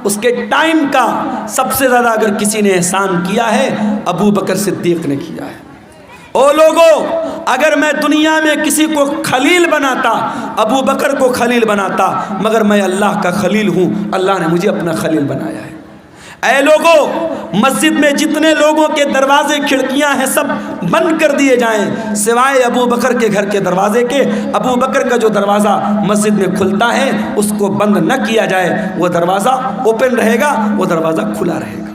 اس کے ٹائم کا سب سے زیادہ اگر کسی نے احسان کیا ہے، ابو بکر صدیق نے کیا ہے۔ او لوگو، اگر میں دنیا میں کسی کو خلیل بناتا، ابو بکر کو خلیل بناتا، مگر میں اللہ کا خلیل ہوں، اللہ نے مجھے اپنا خلیل بنایا ہے۔ اے لوگو، مسجد میں جتنے لوگوں کے دروازے کھڑکیاں ہیں سب بند کر دیے جائیں سوائے ابو بکر کے گھر کے دروازے کے۔ ابو بکر کا جو دروازہ مسجد میں کھلتا ہے اس کو بند نہ کیا جائے، وہ دروازہ اوپن رہے گا، وہ دروازہ کھلا رہے گا۔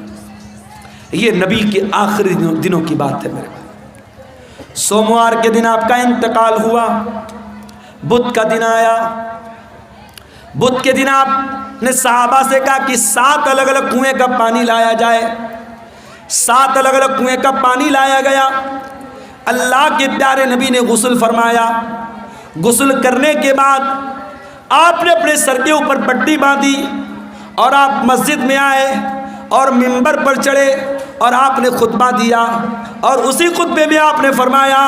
یہ نبی کے آخری دنوں کی بات ہے میرے بھائی۔ سوموار کے دن آپ کا انتقال ہوا، بدھ کا دن آیا۔ بدھ کے دن آپ نے صحابہ سے کہا کہ 7 الگ الگ کنویں کا پانی لایا جائے۔ 7 الگ الگ کنویں کا پانی لایا گیا۔ اللہ کے پیارے نبی نے غسل فرمایا۔ غسل کرنے کے بعد آپ نے اپنے سر کے اوپر پٹی باندھی اور آپ مسجد میں آئے اور منبر پر چڑھے اور آپ نے خطبہ دیا، اور اسی خطبے میں آپ نے فرمایا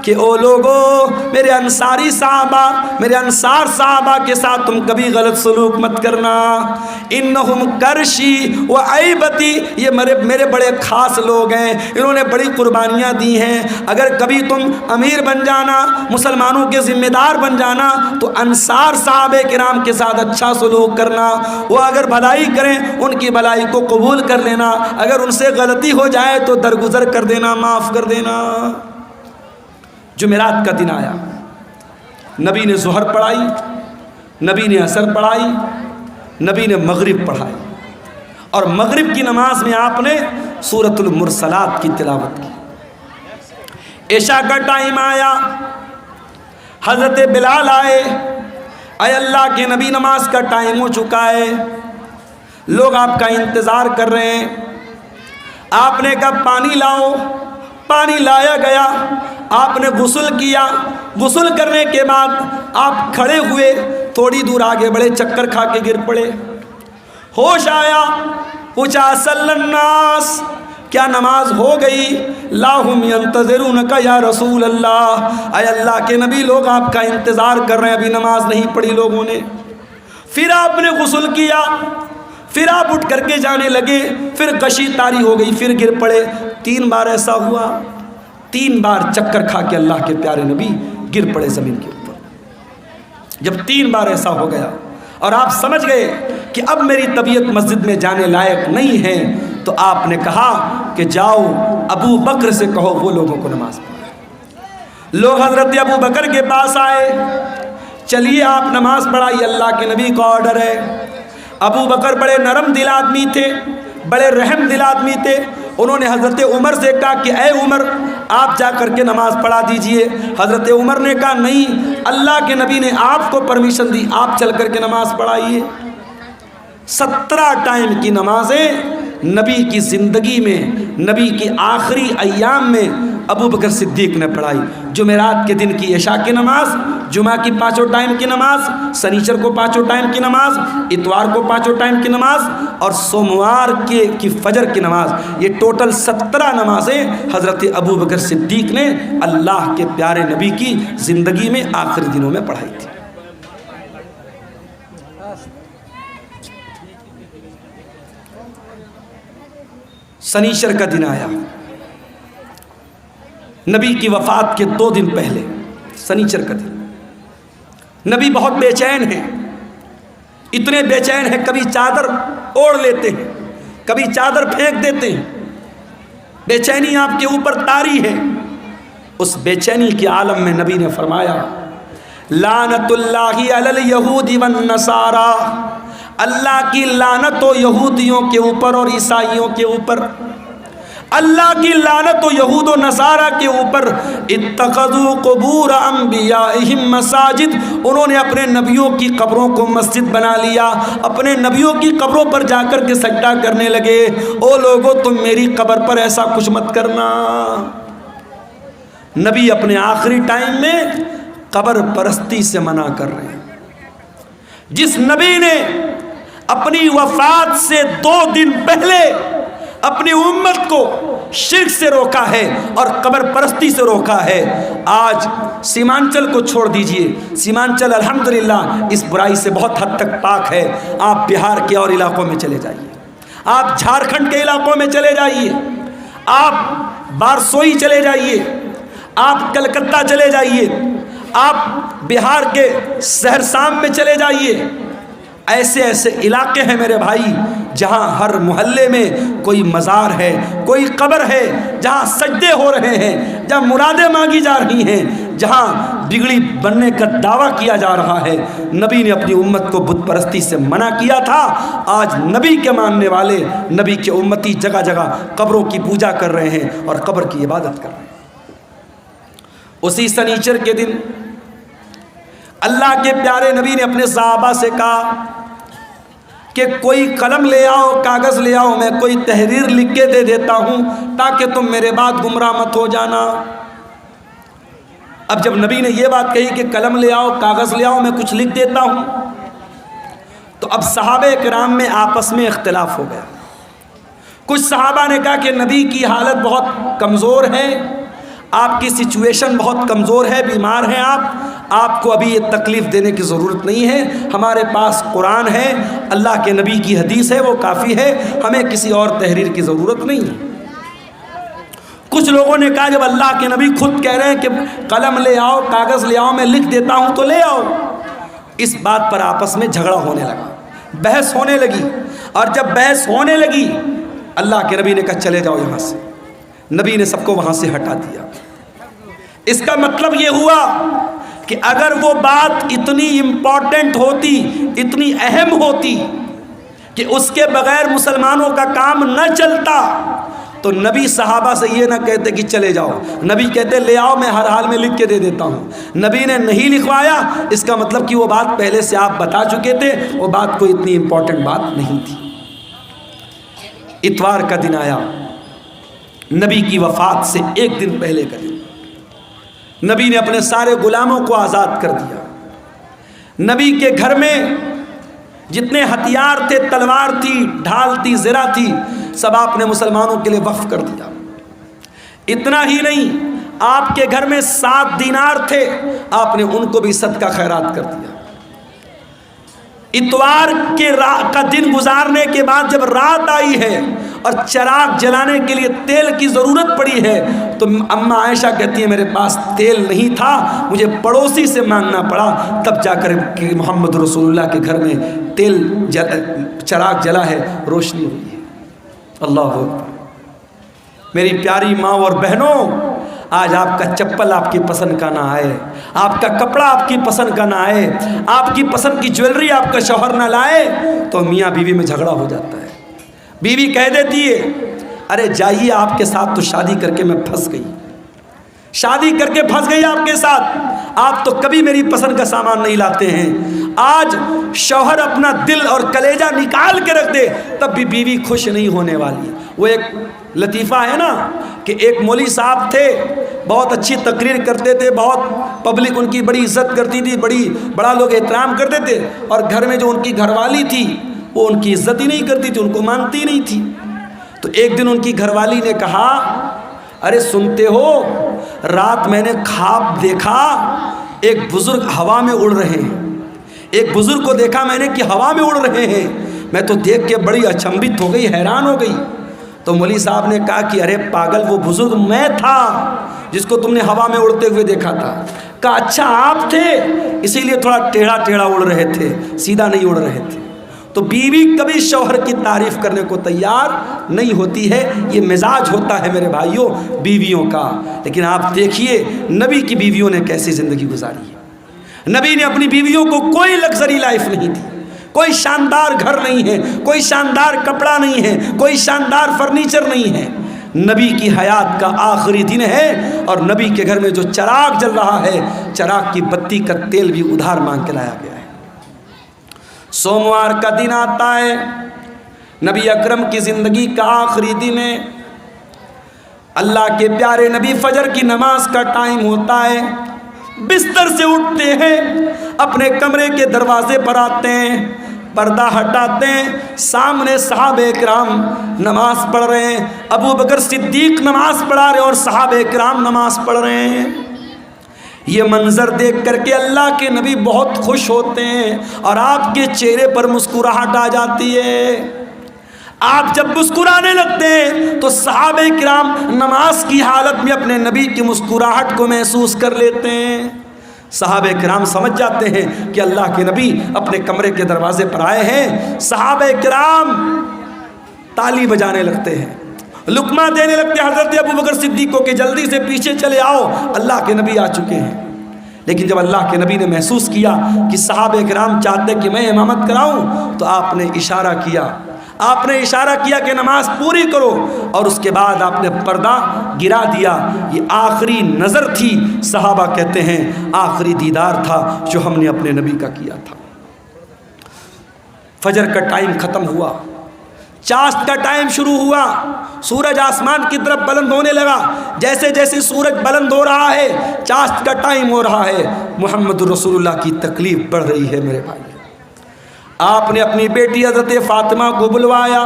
کہ او لوگو، میرے انصاری صحابہ، میرے انصار صحابہ کے ساتھ تم کبھی غلط سلوک مت کرنا۔ انہم کرشی و عیبتی، یہ میرے بڑے خاص لوگ ہیں، انہوں نے بڑی قربانیاں دی ہیں۔ اگر کبھی تم امیر بن جانا، مسلمانوں کے ذمہ دار بن جانا، تو انصار صحابہ کرام کے ساتھ اچھا سلوک کرنا۔ وہ اگر بھلائی کریں ان کی بھلائی کو قبول کر لینا، اگر ان سے غلطی ہو جائے تو درگزر کر دینا، معاف کر دینا۔ جمعرات کا دن آیا، نبی نے ظہر پڑھائی، نبی نے عصر پڑھائی، نبی نے مغرب پڑھائی، اور مغرب کی نماز میں آپ نے سورۃ المرسلات کی تلاوت کی۔ عشاء کا ٹائم آیا، حضرت بلال آئے، اے اللہ کے نبی نماز کا ٹائم ہو چکا ہے، لوگ آپ کا انتظار کر رہے ہیں۔ آپ نے کہا پانی لاؤ، پانی لایا گیا، آپ نے غسل کیا۔ غسل کرنے کے بعد آپ کھڑے ہوئے، تھوڑی دور آگے بڑھے، چکر کھا کے گر پڑے۔ ہوش آیا، پوچھا صلی الناس، کیا نماز ہو گئی؟ لاہم ینتظرونک یا رسول اللہ، اے اللہ کے نبی لوگ آپ کا انتظار کر رہے ہیں، ابھی نماز نہیں پڑھی لوگوں نے۔ پھر آپ نے غسل کیا، پھر آپ اٹھ کر کے جانے لگے، پھر غشی طاری ہو گئی، پھر گر پڑے۔ 3 بار ایسا ہوا، 3 بار چکر کھا کے اللہ کے پیارے نبی گر پڑے زمین کے اوپر۔ جب 3 بار ایسا ہو گیا اور آپ سمجھ گئے کہ اب میری طبیعت مسجد میں جانے لائق نہیں ہے، تو آپ نے کہا کہ جاؤ ابو بکر سے کہو وہ لوگوں کو نماز پڑھائیں۔ لوگ حضرت ابو بکر کے پاس آئے، چلیے آپ نماز پڑھائیے، اللہ کے نبی کا آرڈر ہے۔ ابو بکر بڑے نرم دل آدمی تھے، بڑے رحم دل آدمی تھے۔ انہوں نے حضرت عمر سے کہا کہ اے عمر، آپ جا کر کے نماز پڑھا دیجئے۔ حضرت عمر نے کہا نہیں، اللہ کے نبی نے آپ کو پرمیشن دی، آپ چل کر کے نماز پڑھائیے۔ 17 ٹائم کی نمازیں نبی کی زندگی میں، نبی کے آخری ایام میں ابو بکر صدیق نے پڑھائی۔ جمعرات کے دن کی عشاء کی نماز، جمعہ کی 5 ٹائم کی نماز، سنیچر کو 5 ٹائم کی نماز، اتوار کو 5 ٹائم کی نماز، اور سوموار کی فجر کی نماز، یہ ٹوٹل 17 نمازیں حضرت ابو بکر صدیق نے اللہ کے پیارے نبی کی زندگی میں آخری دنوں میں پڑھائی تھی۔ سنیچر کا دن آیا، نبی کی وفات کے 2 دن پہلے، سنیچر کا دن۔ نبی بہت بے چین ہیں، اتنے بے چین ہیں کبھی چادر اوڑھ لیتے ہیں، کبھی چادر پھینک دیتے ہیں، بے چینی آپ کے اوپر طاری ہے۔ اس بے چینی کے عالم میں نبی نے فرمایا لعنت اللہ علی الیہود والنصارى، اللہ کی لعنت ہو یہودیوں کے اوپر اور عیسائیوں کے اوپر۔ اللہ کی لعنت و یہود و نصارہ کے اوپر، اتخذوا قبور انبیائہم مساجد، انہوں نے اپنے نبیوں کی قبروں کو مسجد بنا لیا، اپنے نبیوں کی قبروں پر جا کر کے سجدہ کرنے لگے۔ او لوگو تم میری قبر پر ایسا کچھ مت کرنا۔ نبی اپنے آخری ٹائم میں قبر پرستی سے منع کر رہے ہیں۔ جس نبی نے اپنی وفات سے 2 دن پہلے اپنی امت کو شرک سے روکا ہے اور قبر پرستی سے روکا ہے، آج سیمانچل کو چھوڑ دیجئے، سیمانچل الحمدللہ اس برائی سے بہت حد تک پاک ہے۔ آپ بہار کے اور علاقوں میں چلے جائیے، آپ جھارکھنڈ کے علاقوں میں چلے جائیے، آپ بارسوئی چلے جائیے، آپ کلکتہ چلے جائیے، آپ بہار کے سہرسام میں چلے جائیے۔ ایسے ایسے علاقے ہیں میرے بھائی جہاں ہر محلے میں کوئی مزار ہے، کوئی قبر ہے، جہاں سجدے ہو رہے ہیں، جہاں مرادیں مانگی جا رہی ہیں، جہاں بگڑی بننے کا دعویٰ کیا جا رہا ہے۔ نبی نے اپنی امت کو بت پرستی سے منع کیا تھا، آج نبی کے ماننے والے، نبی کے امتی جگہ جگہ قبروں کی پوجا کر رہے ہیں اور قبر کی عبادت کر رہے ہیں۔ اسی سنیچر کے دن اللہ کے پیارے نبی نے اپنے صحابہ سے کہا کہ کوئی قلم لے آؤ، کاغذ لے آؤ، میں کوئی تحریر لکھ کے دے دیتا ہوں تاکہ تم میرے بعد گمراہ مت ہو جانا۔ اب جب نبی نے یہ بات کہی کہ قلم لے آؤ، کاغذ لے آؤ، میں کچھ لکھ دیتا ہوں، تو اب صحابہ کرام میں آپس میں اختلاف ہو گیا۔ کچھ صحابہ نے کہا کہ نبی کی حالت بہت کمزور ہے، آپ کی سچویشن بہت کمزور ہے، بیمار ہیں آپ کو ابھی یہ تکلیف دینے کی ضرورت نہیں ہے، ہمارے پاس قرآن ہے، اللہ کے نبی کی حدیث ہے، وہ کافی ہے، ہمیں کسی اور تحریر کی ضرورت نہیں ہے۔ کچھ لوگوں نے کہا جب اللہ کے نبی خود کہہ رہے ہیں کہ قلم لے آؤ، کاغذ لے آؤ، میں لکھ دیتا ہوں تو لے آؤ۔ اس بات پر آپس میں جھگڑا ہونے لگا، بحث ہونے لگی، اور جب بحث ہونے لگی اللہ کے نبی نے کہا چلے جاؤ یہاں سے، نبی نے سب کو وہاں سے ہٹا دیا۔ اس کا مطلب یہ ہوا کہ اگر وہ بات اتنی امپورٹنٹ ہوتی، اتنی اہم ہوتی کہ اس کے بغیر مسلمانوں کا کام نہ چلتا تو نبی صحابہ سے یہ نہ کہتے کہ چلے جاؤ، نبی کہتے لے آؤ، میں ہر حال میں لکھ کے دے دیتا ہوں۔ نبی نے نہیں لکھوایا، اس کا مطلب کہ وہ بات پہلے سے آپ بتا چکے تھے، وہ بات کوئی اتنی امپورٹنٹ بات نہیں تھی۔ اتوار کا دن آیا، نبی کی وفات سے 1 دن پہلے کا دن، نبی نے اپنے سارے غلاموں کو آزاد کر دیا۔ نبی کے گھر میں جتنے ہتھیار تھے، تلوار تھی، ڈھال تھی، زرہ تھی، سب آپ نے مسلمانوں کے لیے وقف کر دیا۔ اتنا ہی نہیں، آپ کے گھر میں 7 دینار تھے، آپ نے ان کو بھی صدقہ خیرات کر دیا۔ اتوار کا دن گزارنے کے بعد جب رات آئی ہے اور چراغ جلانے کے لیے تیل کی ضرورت پڑی ہے تو اماں عائشہ کہتی ہے میرے پاس تیل نہیں تھا، مجھے پڑوسی سے مانگنا پڑا، تب جا کر کہ محمد رسول اللہ کے گھر میں چراغ جلا ہے، روشنی ہوئی ہے۔ اللہ اکبر۔ میری پیاری ماں اور بہنوں، آج آپ کا چپل آپ کی پسند کا نہ آئے، آپ کا کپڑا آپ کی پسند کا نہ آئے، آپ کی پسند کی جویلری آپ کا شوہر نہ لائے تو میاں بیوی میں جھگڑا ہو جاتا ہے۔ بیوی کہہ دیتی ہے ارے جائیے، آپ کے ساتھ تو شادی کر کے میں پھنس گئی، شادی کر کے پھنس گئی آپ کے ساتھ، آپ تو کبھی میری پسند کا سامان نہیں لاتے ہیں۔ آج شوہر اپنا دل اور کلیجہ نکال کے رکھ دے تب بھی بیوی خوش نہیں ہونے والی۔ وہ ایک لطیفہ ہے نا کہ ایک مولوی صاحب تھے، بہت اچھی تقریر کرتے تھے، بہت پبلک ان کی بڑی عزت کرتی تھی، بڑا لوگ احترام کرتے تھے، اور گھر میں جو ان کی گھر والی تھی وہ ان کی عزت ہی نہیں کرتی تھی، ان کو مانتی نہیں تھی۔ تو ایک دن ان کی گھر والی نے کہا ارے سنتے ہو، رات میں نے خواب دیکھا ایک بزرگ ہوا میں اڑ رہے ہیں، ایک بزرگ کو دیکھا میں نے کہ ہوا میں اڑ رہے ہیں، میں تو دیکھ کے بڑی اچنبھت ہو گئی، حیران ہو گئی۔ تو مولوی صاحب نے کہا کہ ارے پاگل، وہ بزرگ میں تھا جس کو تم نے ہوا میں اڑتے ہوئے دیکھا تھا۔ کہا اچھا آپ تھے، اسی لیے تھوڑا ٹیڑھا ٹیڑھا اڑ رہے تھے، سیدھا نہیں اڑ رہے تھے۔ تو بیوی کبھی شوہر کی تعریف کرنے کو تیار نہیں ہوتی ہے، یہ مزاج ہوتا ہے میرے بھائیوں بیویوں کا۔ لیکن آپ دیکھیے نبی کی بیویوں نے کیسی زندگی گزاری ہے۔ نبی نے اپنی بیویوں کو کوئی لگژری لائف نہیں دی، کوئی شاندار گھر نہیں ہے، کوئی شاندار کپڑا نہیں ہے، کوئی شاندار فرنیچر نہیں ہے۔ نبی کی حیات کا آخری دن ہے اور نبی کے گھر میں جو چراغ جل رہا ہے چراغ کی بتی کا تیل بھی ادھار مانگ کے لایا گیا ہے۔ سوموار کا دن آتا ہے، نبی اکرم کی زندگی کا آخری دن ہے، اللہ کے پیارے نبی فجر کی نماز کا ٹائم ہوتا ہے، بستر سے اٹھتے ہیں، اپنے کمرے کے دروازے پر آتے ہیں، پردہ ہٹاتے ہیں، سامنے صحابہ کرام نماز پڑھ رہے ہیں، ابو بکر صدیق نماز پڑھا رہے ہیں اور صحابہ کرام نماز پڑھ رہے ہیں۔ یہ منظر دیکھ کر کے اللہ کے نبی بہت خوش ہوتے ہیں اور آپ کے چہرے پر مسکراہٹ آ جاتی ہے۔ آپ جب مسکرانے لگتے ہیں تو صحابہ کرام نماز کی حالت میں اپنے نبی کی مسکراہٹ کو محسوس کر لیتے ہیں۔ صحابہ کرام سمجھ جاتے ہیں کہ اللہ کے نبی اپنے کمرے کے دروازے پر آئے ہیں۔ صحابہ کرام تالی بجانے لگتے ہیں، لقمہ دینے لگتے ہیں حضرت ابو بکر صدیق کو کہ جلدی سے پیچھے چلے آؤ، اللہ کے نبی آ چکے ہیں۔ لیکن جب اللہ کے نبی نے محسوس کیا کہ صحابہ کرام چاہتے کہ میں امامت کراؤں تو آپ نے اشارہ کیا کہ نماز پوری کرو، اور اس کے بعد آپ نے پردہ گرا دیا۔ یہ آخری نظر تھی، صحابہ کہتے ہیں آخری دیدار تھا جو ہم نے اپنے نبی کا کیا تھا۔ فجر کا ٹائم ختم ہوا، چاشت کا ٹائم شروع ہوا، سورج آسمان کی طرف بلند ہونے لگا۔ جیسے جیسے سورج بلند ہو رہا ہے چاشت کا ٹائم ہو رہا ہے، محمد رسول اللہ کی تکلیف بڑھ رہی ہے۔ میرے بھائی، آپ نے اپنی بیٹی حضرت فاطمہ کو بلوایا۔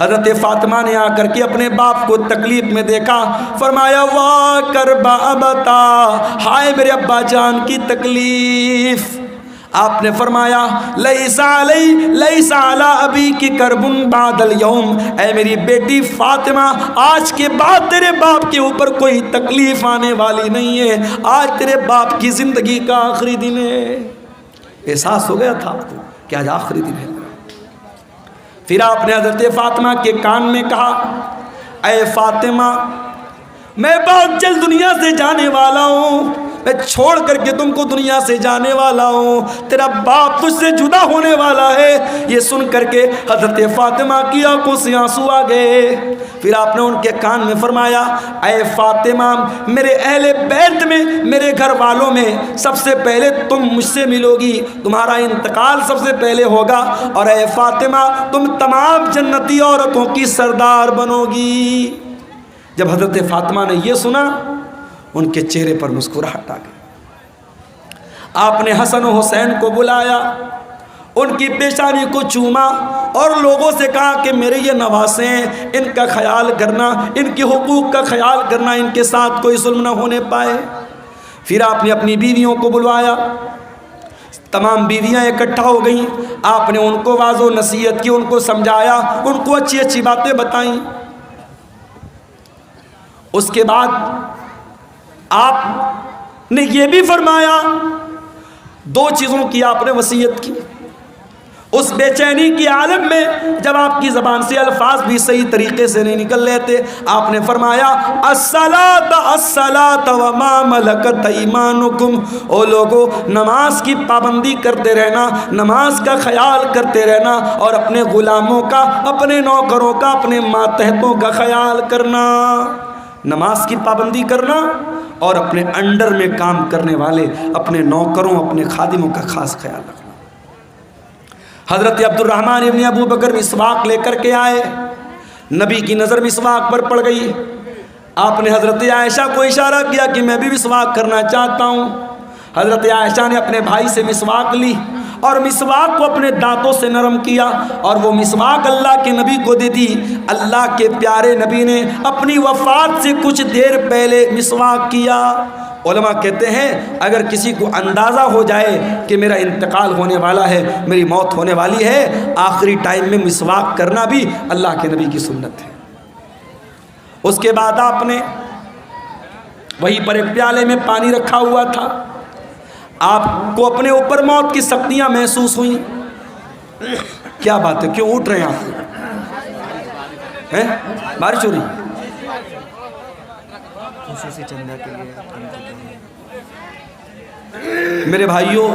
حضرت فاطمہ نے آ کر کے اپنے باپ کو تکلیف میں دیکھا، فرمایا واہ کربا ابتا، ہائے میرے ابا جان کی تکلیف۔ آپ نے فرمایا لیس علی ابی کی کربن بعد اليوم، اے میری بیٹی فاطمہ آج کے بعد تیرے باپ کے اوپر کوئی تکلیف آنے والی نہیں ہے، آج تیرے باپ کی زندگی کا آخری دن ہے۔ احساس ہو گیا تھا آپ کو کہ آج آخری دن ہے۔ پھر آپ نے حضرت فاطمہ کے کان میں کہا اے فاطمہ میں بہت جلد دنیا سے جانے والا ہوں، میں چھوڑ کر کے تم کو دنیا سے جانے والا ہوں، تیرا باپ تجھ سے جدا ہونے والا ہے۔ یہ سن کر کے حضرت فاطمہ کی آنکھوں سے آنسو آ گئے۔ پھر آپ نے ان کے کان میں فرمایا اے فاطمہ میرے اہل بیت میں، میرے گھر والوں میں سب سے پہلے تم مجھ سے ملو گی، تمہارا انتقال سب سے پہلے ہوگا، اور اے فاطمہ تم تمام جنتی عورتوں کی سردار بنو گی۔ جب حضرت فاطمہ نے یہ سنا ان کے چہرے پر مسکراہٹ آ گئی۔ آپ نے حسن و حسین کو بلایا، ان کی پیشانی کو چوما اور لوگوں سے کہا کہ میرے یہ نواسے ہیں، ان کا خیال کرنا، ان کے حقوق کا خیال کرنا، ان کے ساتھ کوئی ظلم نہ ہونے پائے۔ پھر آپ نے اپنی بیویوں کو بلوایا، تمام بیویاں اکٹھا ہو گئیں، آپ نے ان کو واضح و نصیحت کی، ان کو سمجھایا، ان کو اچھی اچھی باتیں بتائیں۔ اس کے بعد آپ نے یہ بھی فرمایا، دو چیزوں کی آپ نے وصیت کی۔ اس بے چینی کی عالم میں جب آپ کی زبان سے الفاظ بھی صحیح طریقے سے نہیں نکل رہے تھے، آپ نے فرمایا الصلاۃ الصلاۃ وما ملکت ایمانکم، او لوگو نماز کی پابندی کرتے رہنا، نماز کا خیال کرتے رہنا، اور اپنے غلاموں کا، اپنے نوکروں کا، اپنے ماتحتوں کا خیال کرنا۔ نماز کی پابندی کرنا اور اپنے انڈر میں کام کرنے والے اپنے نوکروں، اپنے خادموں کا خاص خیال رکھنا۔ حضرت عبد الرحمن ابن ابو بکر مسواک لے کر کے آئے، نبی کی نظر مسواک پر پڑ گئی۔ آپ نے حضرت عائشہ کو اشارہ کیا کہ میں بھی مسواک کرنا چاہتا ہوں۔ حضرت عائشہ نے اپنے بھائی سے مسواک لی اور مسواک کو اپنے دانتوں سے نرم کیا اور وہ مسواک اللہ کے نبی کو دے دی۔ اللہ کے پیارے نبی نے اپنی وفات سے کچھ دیر پہلے مسواک کیا۔ علماء کہتے ہیں اگر کسی کو اندازہ ہو جائے کہ میرا انتقال ہونے والا ہے، میری موت ہونے والی ہے، آخری ٹائم میں مسواک کرنا بھی اللہ کے نبی کی سنت ہے۔ اس کے بعد آپ نے وہیں پر ایک پیالے میں پانی رکھا ہوا تھا، آپ کو اپنے اوپر موت کی سختیاں محسوس ہوئیں۔ کیا بات ہے، کیوں اٹھ رہے ہیں آپ؟ بارش ہو رہی؟ میرے بھائیوں،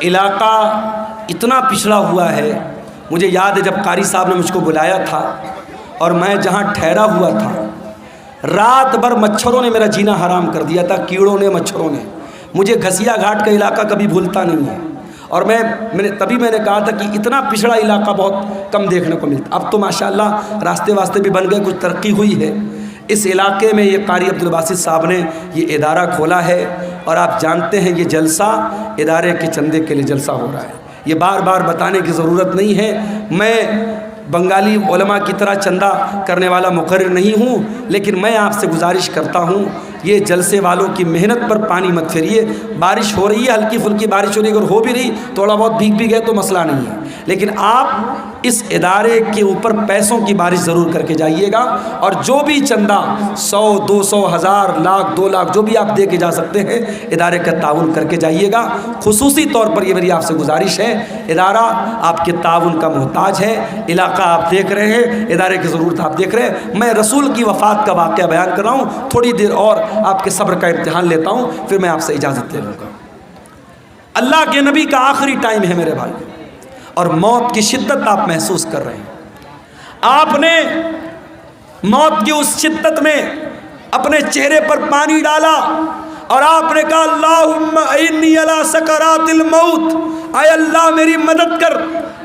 علاقہ اتنا پچھڑا ہوا ہے، مجھے یاد ہے جب قاری صاحب نے مجھ کو بلایا تھا اور میں جہاں ٹھہرا ہوا تھا رات بھر مچھروں نے میرا جینا حرام کر دیا تھا، کیڑوں نے، مچھروں نے. مجھے گھسیا گھاٹ کا علاقہ کبھی بھولتا نہیں ہے. اور تبھی میں نے کہا تھا کہ اتنا پچھڑا علاقہ بہت کم دیکھنے کو ملتا. اب تو ماشاءاللہ راستے واسطے بھی بن گئے، کچھ ترقی ہوئی ہے. اس علاقے میں یہ قاری عبدالباسط صاحب نے یہ ادارہ کھولا ہے، اور آپ جانتے ہیں یہ جلسہ ادارے کے چندے کے لیے جلسہ ہو رہا ہے. یہ بار بار بتانے کی ضرورت نہیں ہے. میں بنگالی علماء کی طرح چندہ کرنے والا مقرر نہیں ہوں، لیکن میں آپ سے گزارش کرتا ہوں یہ جلسے والوں کی محنت پر پانی مت پھیریے. بارش ہو رہی ہے، ہلکی پھلکی بارش ہو رہی ہے، اگر ہو بھی رہی تھوڑا بہت بھیگ بھی گئے تو مسئلہ نہیں ہے، لیکن آپ اس ادارے کے اوپر پیسوں کی بارش ضرور کر کے جائیے گا. اور جو بھی چندہ 100 200 1000 لاکھ 2 لاکھ جو بھی آپ دے کے جا سکتے ہیں ادارے کا تعاون کر کے جائیے گا. خصوصی طور پر یہ میری آپ سے گزارش ہے، ادارہ آپ کے تعاون کا محتاج ہے. علاقہ آپ دیکھ رہے ہیں، ادارے کی ضرورت آپ دیکھ رہے ہیں. میں رسول کی وفات کا واقعہ بیان کر رہا ہوں، تھوڑی دیر اور آپ کے صبر کا امتحان لیتا ہوں، پھر میں آپ سے اجازت لے لوں گا. اللہ کے نبی کا آخری ٹائم ہے میرے بھائی، اور موت کی شدت آپ محسوس کر رہے ہیں. آپ نے موت کی اس شدت میں اپنے چہرے پر پانی ڈالا اور آپ نے کہا اللہم انی علی سکرات الموت، اے اللہ میری مدد کر،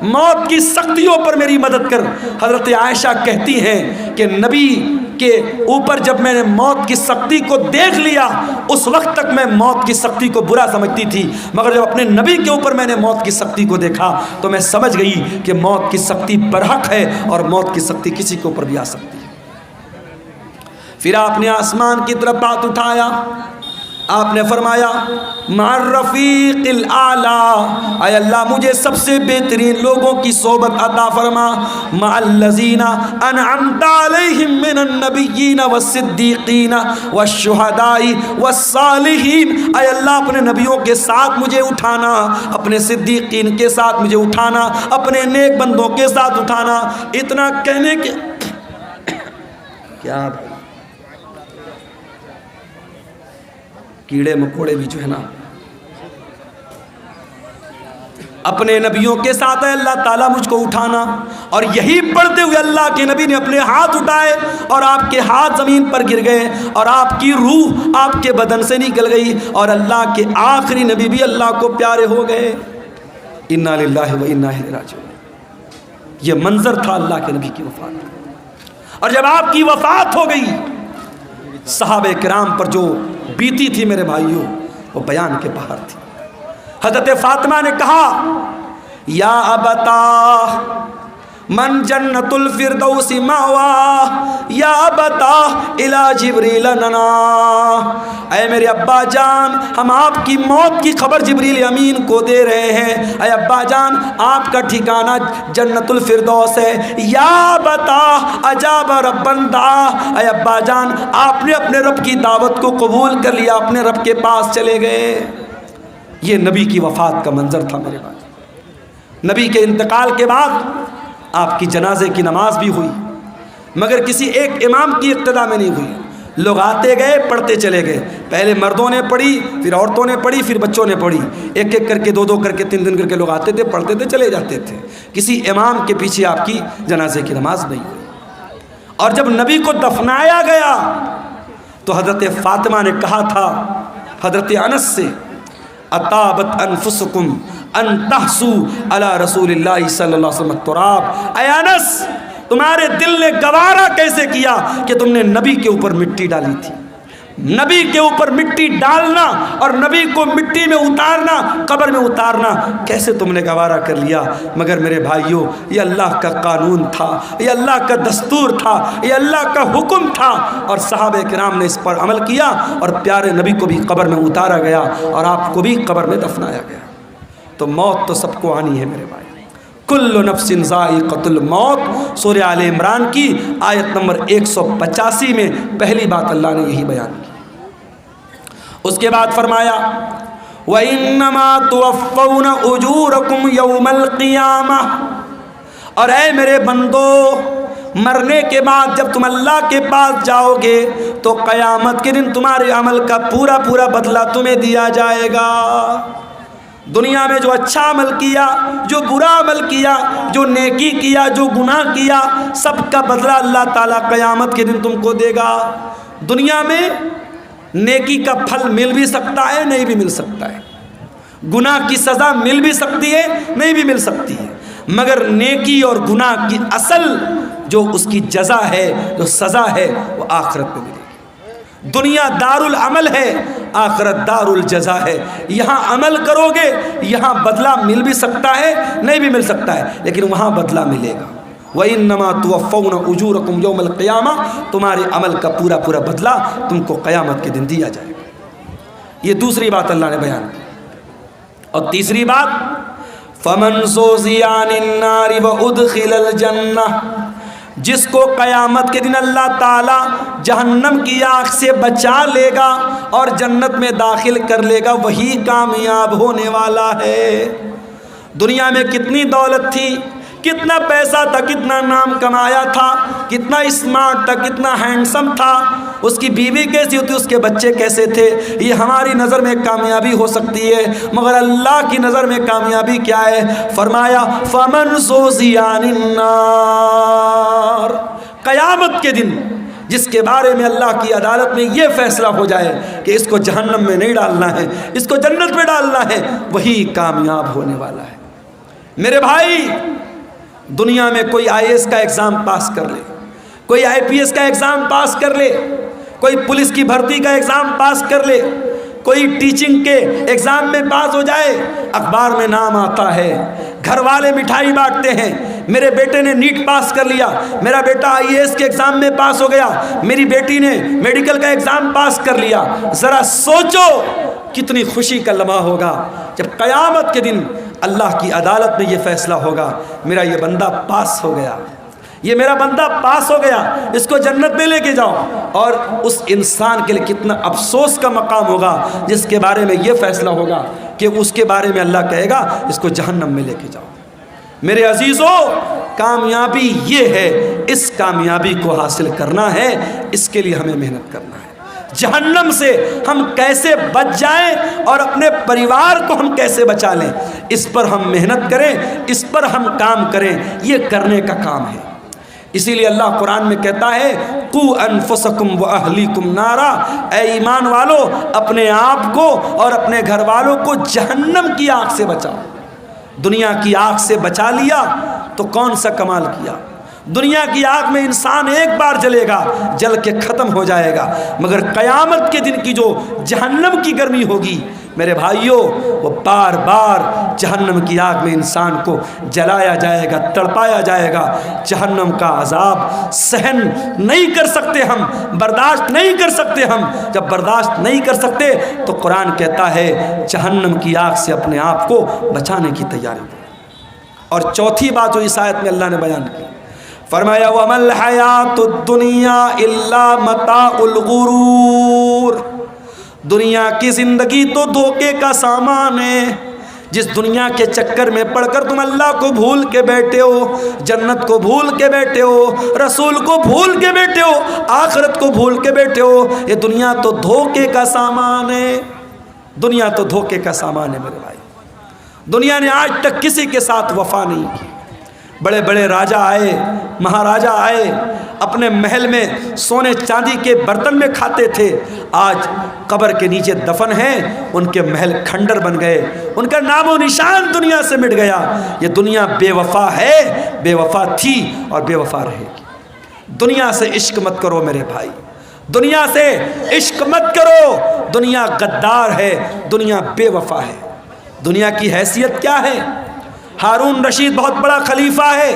موت کی سختیوں پر میری مدد کر. حضرت عائشہ کہتی ہیں کہ نبی کے اوپر جب میں نے موت کی سختی کو دیکھ لیا، اس وقت تک میں موت کی سختی کو برا سمجھتی تھی، مگر جب اپنے نبی کے اوپر میں نے موت کی سختی کو دیکھا تو میں سمجھ گئی کہ موت کی سختی برحق ہے، اور موت کی سختی کسی کے اوپر بھی آ سکتی ہے. پھر آپ نے آسمان کی طرف ہاتھ اٹھایا، آپ نے فرمایا مع الرفیق الاعلی، اے اللہ مجھے سب سے بہترین لوگوں کی صحبت عطا فرما. مع الذین انعمت علیہم من النبیین والصدیقین والشہداء والصالحین، اے اللہ اپنے نبیوں کے ساتھ مجھے اٹھانا، اپنے صدیقین کے ساتھ مجھے اٹھانا، اپنے نیک بندوں کے ساتھ اٹھانا. اتنا کہنے کے کیا کیڑے مکوڑے بھی جو ہے نا اپنے نبیوں کے ساتھ ہے اللہ تعالیٰ مجھ کو اٹھانا. اور یہی پڑھتے ہوئے اللہ کے نبی نے اپنے ہاتھ اٹھائے اور آپ کے ہاتھ زمین پر گر گئے اور آپ کی روح آپ کے بدن سے نکل گئی اور اللہ کے آخری نبی بھی اللہ کو پیارے ہو گئے. انا للہ و انا الیہ راجعون. یہ منظر تھا اللہ کے نبی کی وفات کا. اور جب آپ کی وفات ہو گئی صحابہ کرام پر جو بیتی تھی میرے بھائیوں وہ بیان کے باہر تھی. حضرت فاطمہ نے کہا یا ابتا من جنت الفردوس مأوا یا ابتا الی جبریل ننا، اے میرے ابا جان ہم آپ کی موت کی خبر جبریل امین کو دے رہے ہیں. اے ابا جان آپ کا ٹھکانہ جنت الفردوس ہے. یا بتا اجاب ربن دعا، اے ابا جان آپ نے اپنے رب کی دعوت کو قبول کر لیا، اپنے رب کے پاس چلے گئے. یہ نبی کی وفات کا منظر تھا میرے بھائی. نبی کے انتقال کے بعد آپ کی جنازے کی نماز بھی ہوئی، مگر کسی ایک امام کی اقتداء میں نہیں ہوئی. لوگ آتے گئے پڑھتے چلے گئے، پہلے مردوں نے پڑھی، پھر عورتوں نے پڑھی، پھر بچوں نے پڑھی. ایک ایک کر کے 2 2 کر کے 3 3 کر کے لوگ آتے تھے، پڑھتے تھے، چلے جاتے تھے. کسی امام کے پیچھے آپ کی جنازے کی نماز نہیں ہوئی. اور جب نبی کو دفنایا گیا تو حضرت فاطمہ نے کہا تھا حضرت انس سے اطابت انفسکم ان تحسو علی رسول اللہ صلی اللہ علیہ وسلم التراب. اے انس تمہارے دل نے گوارا کیسے کیا کہ تم نے نبی کے اوپر مٹی ڈالی تھی. نبی کے اوپر مٹی ڈالنا اور نبی کو مٹی میں اتارنا، قبر میں اتارنا کیسے تم نے گوارا کر لیا. مگر میرے بھائیوں یہ اللہ کا قانون تھا، یہ اللہ کا دستور تھا، یہ اللہ کا حکم تھا، اور صحابہ کرام نے اس پر عمل کیا اور پیارے نبی کو بھی قبر میں اتارا گیا اور آپ کو بھی قبر میں دفنایا گیا. تو موت تو سب کو آنی ہے میرے بھائی. کل نفس ذائقۃ الموت، سورہ آل عمران کی آیت نمبر 185 میں پہلی بات اللہ نے یہی بیان کی. اس کے بعد فرمایا وَإِنَّمَا تُوَفَّوْنَ أُجُورَكُمْ يَوْمَ الْقِيَامَةِ، اور اے میرے بندو مرنے کے بعد جب تم اللہ کے پاس جاؤ گے تو قیامت کے دن تمہارے عمل کا پورا پورا بدلہ تمہیں دیا جائے گا. دنیا میں جو اچھا عمل کیا، جو برا عمل کیا، جو نیکی کیا، جو گناہ کیا، سب کا بدلہ اللہ تعالیٰ قیامت کے دن تم کو دے گا۔ دنیا میں نیکی کا پھل مل بھی سکتا ہے، نہیں بھی مل سکتا ہے، گناہ کی سزا مل بھی سکتی ہے، نہیں بھی مل سکتی ہے، مگر نیکی اور گناہ کی اصل جو اس کی جزا ہے، جو سزا ہے، وہ آخرت میں ملے گی۔ دنیا دار العمل ہے، آخرت دار الجزا ہے۔ یہاں عمل کرو گے، یہاں بدلہ مل بھی سکتا ہے، نہیں بھی مل سکتا ہے، لیکن وہاں بدلہ ملے گا۔ وَإِنَّمَا تُوَفَّوْنَ أُجُورَكُمْ يَوْمَ الْقِيَامَةِ، تمہارے عمل کا پورا پورا بدلہ تم کو قیامت کے دن دیا جائے گا۔ یہ دوسری بات اللہ نے بیان کی۔ اور تیسری بات، فَمَنْ زُحْزِحَ عَنِ النَّارِ وَأُدْخِلَ الْجَنَّةَ، جس کو قیامت کے دن اللہ تعالیٰ جہنم کی آگ سے بچا لے گا اور جنت میں داخل کر لے گا، وہی کامیاب ہونے والا ہے۔ دنیا میں کتنی دولت تھی، کتنا پیسہ تھا، کتنا نام کمایا تھا، کتنا اسمارٹ تھا، کتنا ہینڈسم تھا، اس کی بیوی کیسی ہوتی، اس کے بچے کیسے تھے، یہ ہماری نظر میں کامیابی ہو سکتی ہے، مگر اللہ کی نظر میں کامیابی کیا ہے؟ فرمایا فَمَنْ زُحْزِحَ عَنِ النَّارِ، قیامت کے دن جس کے بارے میں اللہ کی عدالت میں یہ فیصلہ ہو جائے کہ اس کو جہنم میں نہیں ڈالنا ہے، اس کو جنت میں ڈالنا ہے، وہی کامیاب ہونے والا ہے۔ میرے بھائی، دنیا میں کوئی آئی اے ایس کا ایگزام پاس کر لے، کوئی آئی پی ایس کا ایگزام پاس کر لے، کوئی پولیس کی بھرتی کا ایگزام پاس کر لے، کوئی ٹیچنگ کے ایگزام میں پاس ہو جائے، اخبار میں نام آتا ہے، گھر والے مٹھائی بانٹتے ہیں، میرے بیٹے نے نیٹ پاس کر لیا، میرا بیٹا آئی اے ایس کے ایگزام میں پاس ہو گیا، میری بیٹی نے میڈیکل کا ایگزام پاس کر لیا۔ ذرا سوچو کتنی خوشی کا لمحہ ہوگا جب قیامت کے دن اللہ کی عدالت میں یہ فیصلہ ہوگا، میرا یہ بندہ پاس ہو گیا، یہ میرا بندہ پاس ہو گیا، اس کو جنت میں لے کے جاؤ۔ اور اس انسان کے لیے کتنا افسوس کا مقام ہوگا جس کے بارے میں یہ فیصلہ ہوگا کہ اس کے بارے میں اللہ کہے گا اس کو جہنم میں لے کے جاؤ۔ میرے عزیزو، کامیابی یہ ہے، اس کامیابی کو حاصل کرنا ہے، اس کے لیے ہمیں محنت کرنا ہے۔ جہنم سے ہم کیسے بچ جائیں اور اپنے پریوار کو ہم کیسے بچا لیں، اس پر ہم محنت کریں، اس پر ہم کام کریں، یہ کرنے کا کام ہے۔ اسی لیے اللہ قرآن میں کہتا ہے قُوا أَنفُسَكُمْ وَأَهْلِيكُمْ نَارًا، اے ایمان والو اپنے آپ کو اور اپنے گھر والوں کو جہنم کی آگ سے بچاؤ۔ دنیا کی آگ سے بچا لیا تو کون سا کمال کیا؟ دنیا کی آگ میں انسان ایک بار جلے گا، جل کے ختم ہو جائے گا، مگر قیامت کے دن کی جو جہنم کی گرمی ہوگی میرے بھائیوں، وہ بار بار جہنم کی آگ میں انسان کو جلایا جائے گا، تڑپایا جائے گا۔ جہنم کا عذاب سہن نہیں کر سکتے ہم، برداشت نہیں کر سکتے ہم۔ جب برداشت نہیں کر سکتے تو قرآن کہتا ہے جہنم کی آگ سے اپنے آپ کو بچانے کی تیاری کرو۔ اور چوتھی بات جو اس آیت میں اللہ نے بیان کی، فرمایا وَمَا الْحَيَاةُ الدُّنْيَا إِلَّا مَتَاعُ الْغُرُورِ، دنیا کی زندگی تو دھوکے کا سامان ہے۔ جس دنیا کے چکر میں پڑ کر تم اللہ کو بھول کے بیٹھے ہو، جنت کو بھول کے بیٹھے ہو، رسول کو بھول کے بیٹھے ہو، آخرت کو بھول کے بیٹھے ہو، یہ دنیا تو دھوکے کا سامان ہے۔ دنیا تو دھوکے کا سامان ہے میرے بھائی۔ دنیا نے آج تک کسی کے ساتھ وفا نہیں کی۔ بڑے بڑے راجہ آئے، مہاراجہ آئے، اپنے محل میں سونے چاندی کے برتن میں کھاتے تھے، آج قبر کے نیچے دفن ہیں، ان کے محل کھنڈر بن گئے، ان کا نام و نشان دنیا سے مٹ گیا۔ یہ دنیا بے وفا ہے، بے وفا تھی اور بے وفا رہے گی۔ دنیا سے عشق مت کرو میرے بھائی، دنیا سے عشق مت کرو، دنیا غدار ہے، دنیا بے وفا ہے۔ دنیا کی حیثیت کیا ہے؟ ہارون رشید بہت بڑا خلیفہ ہے،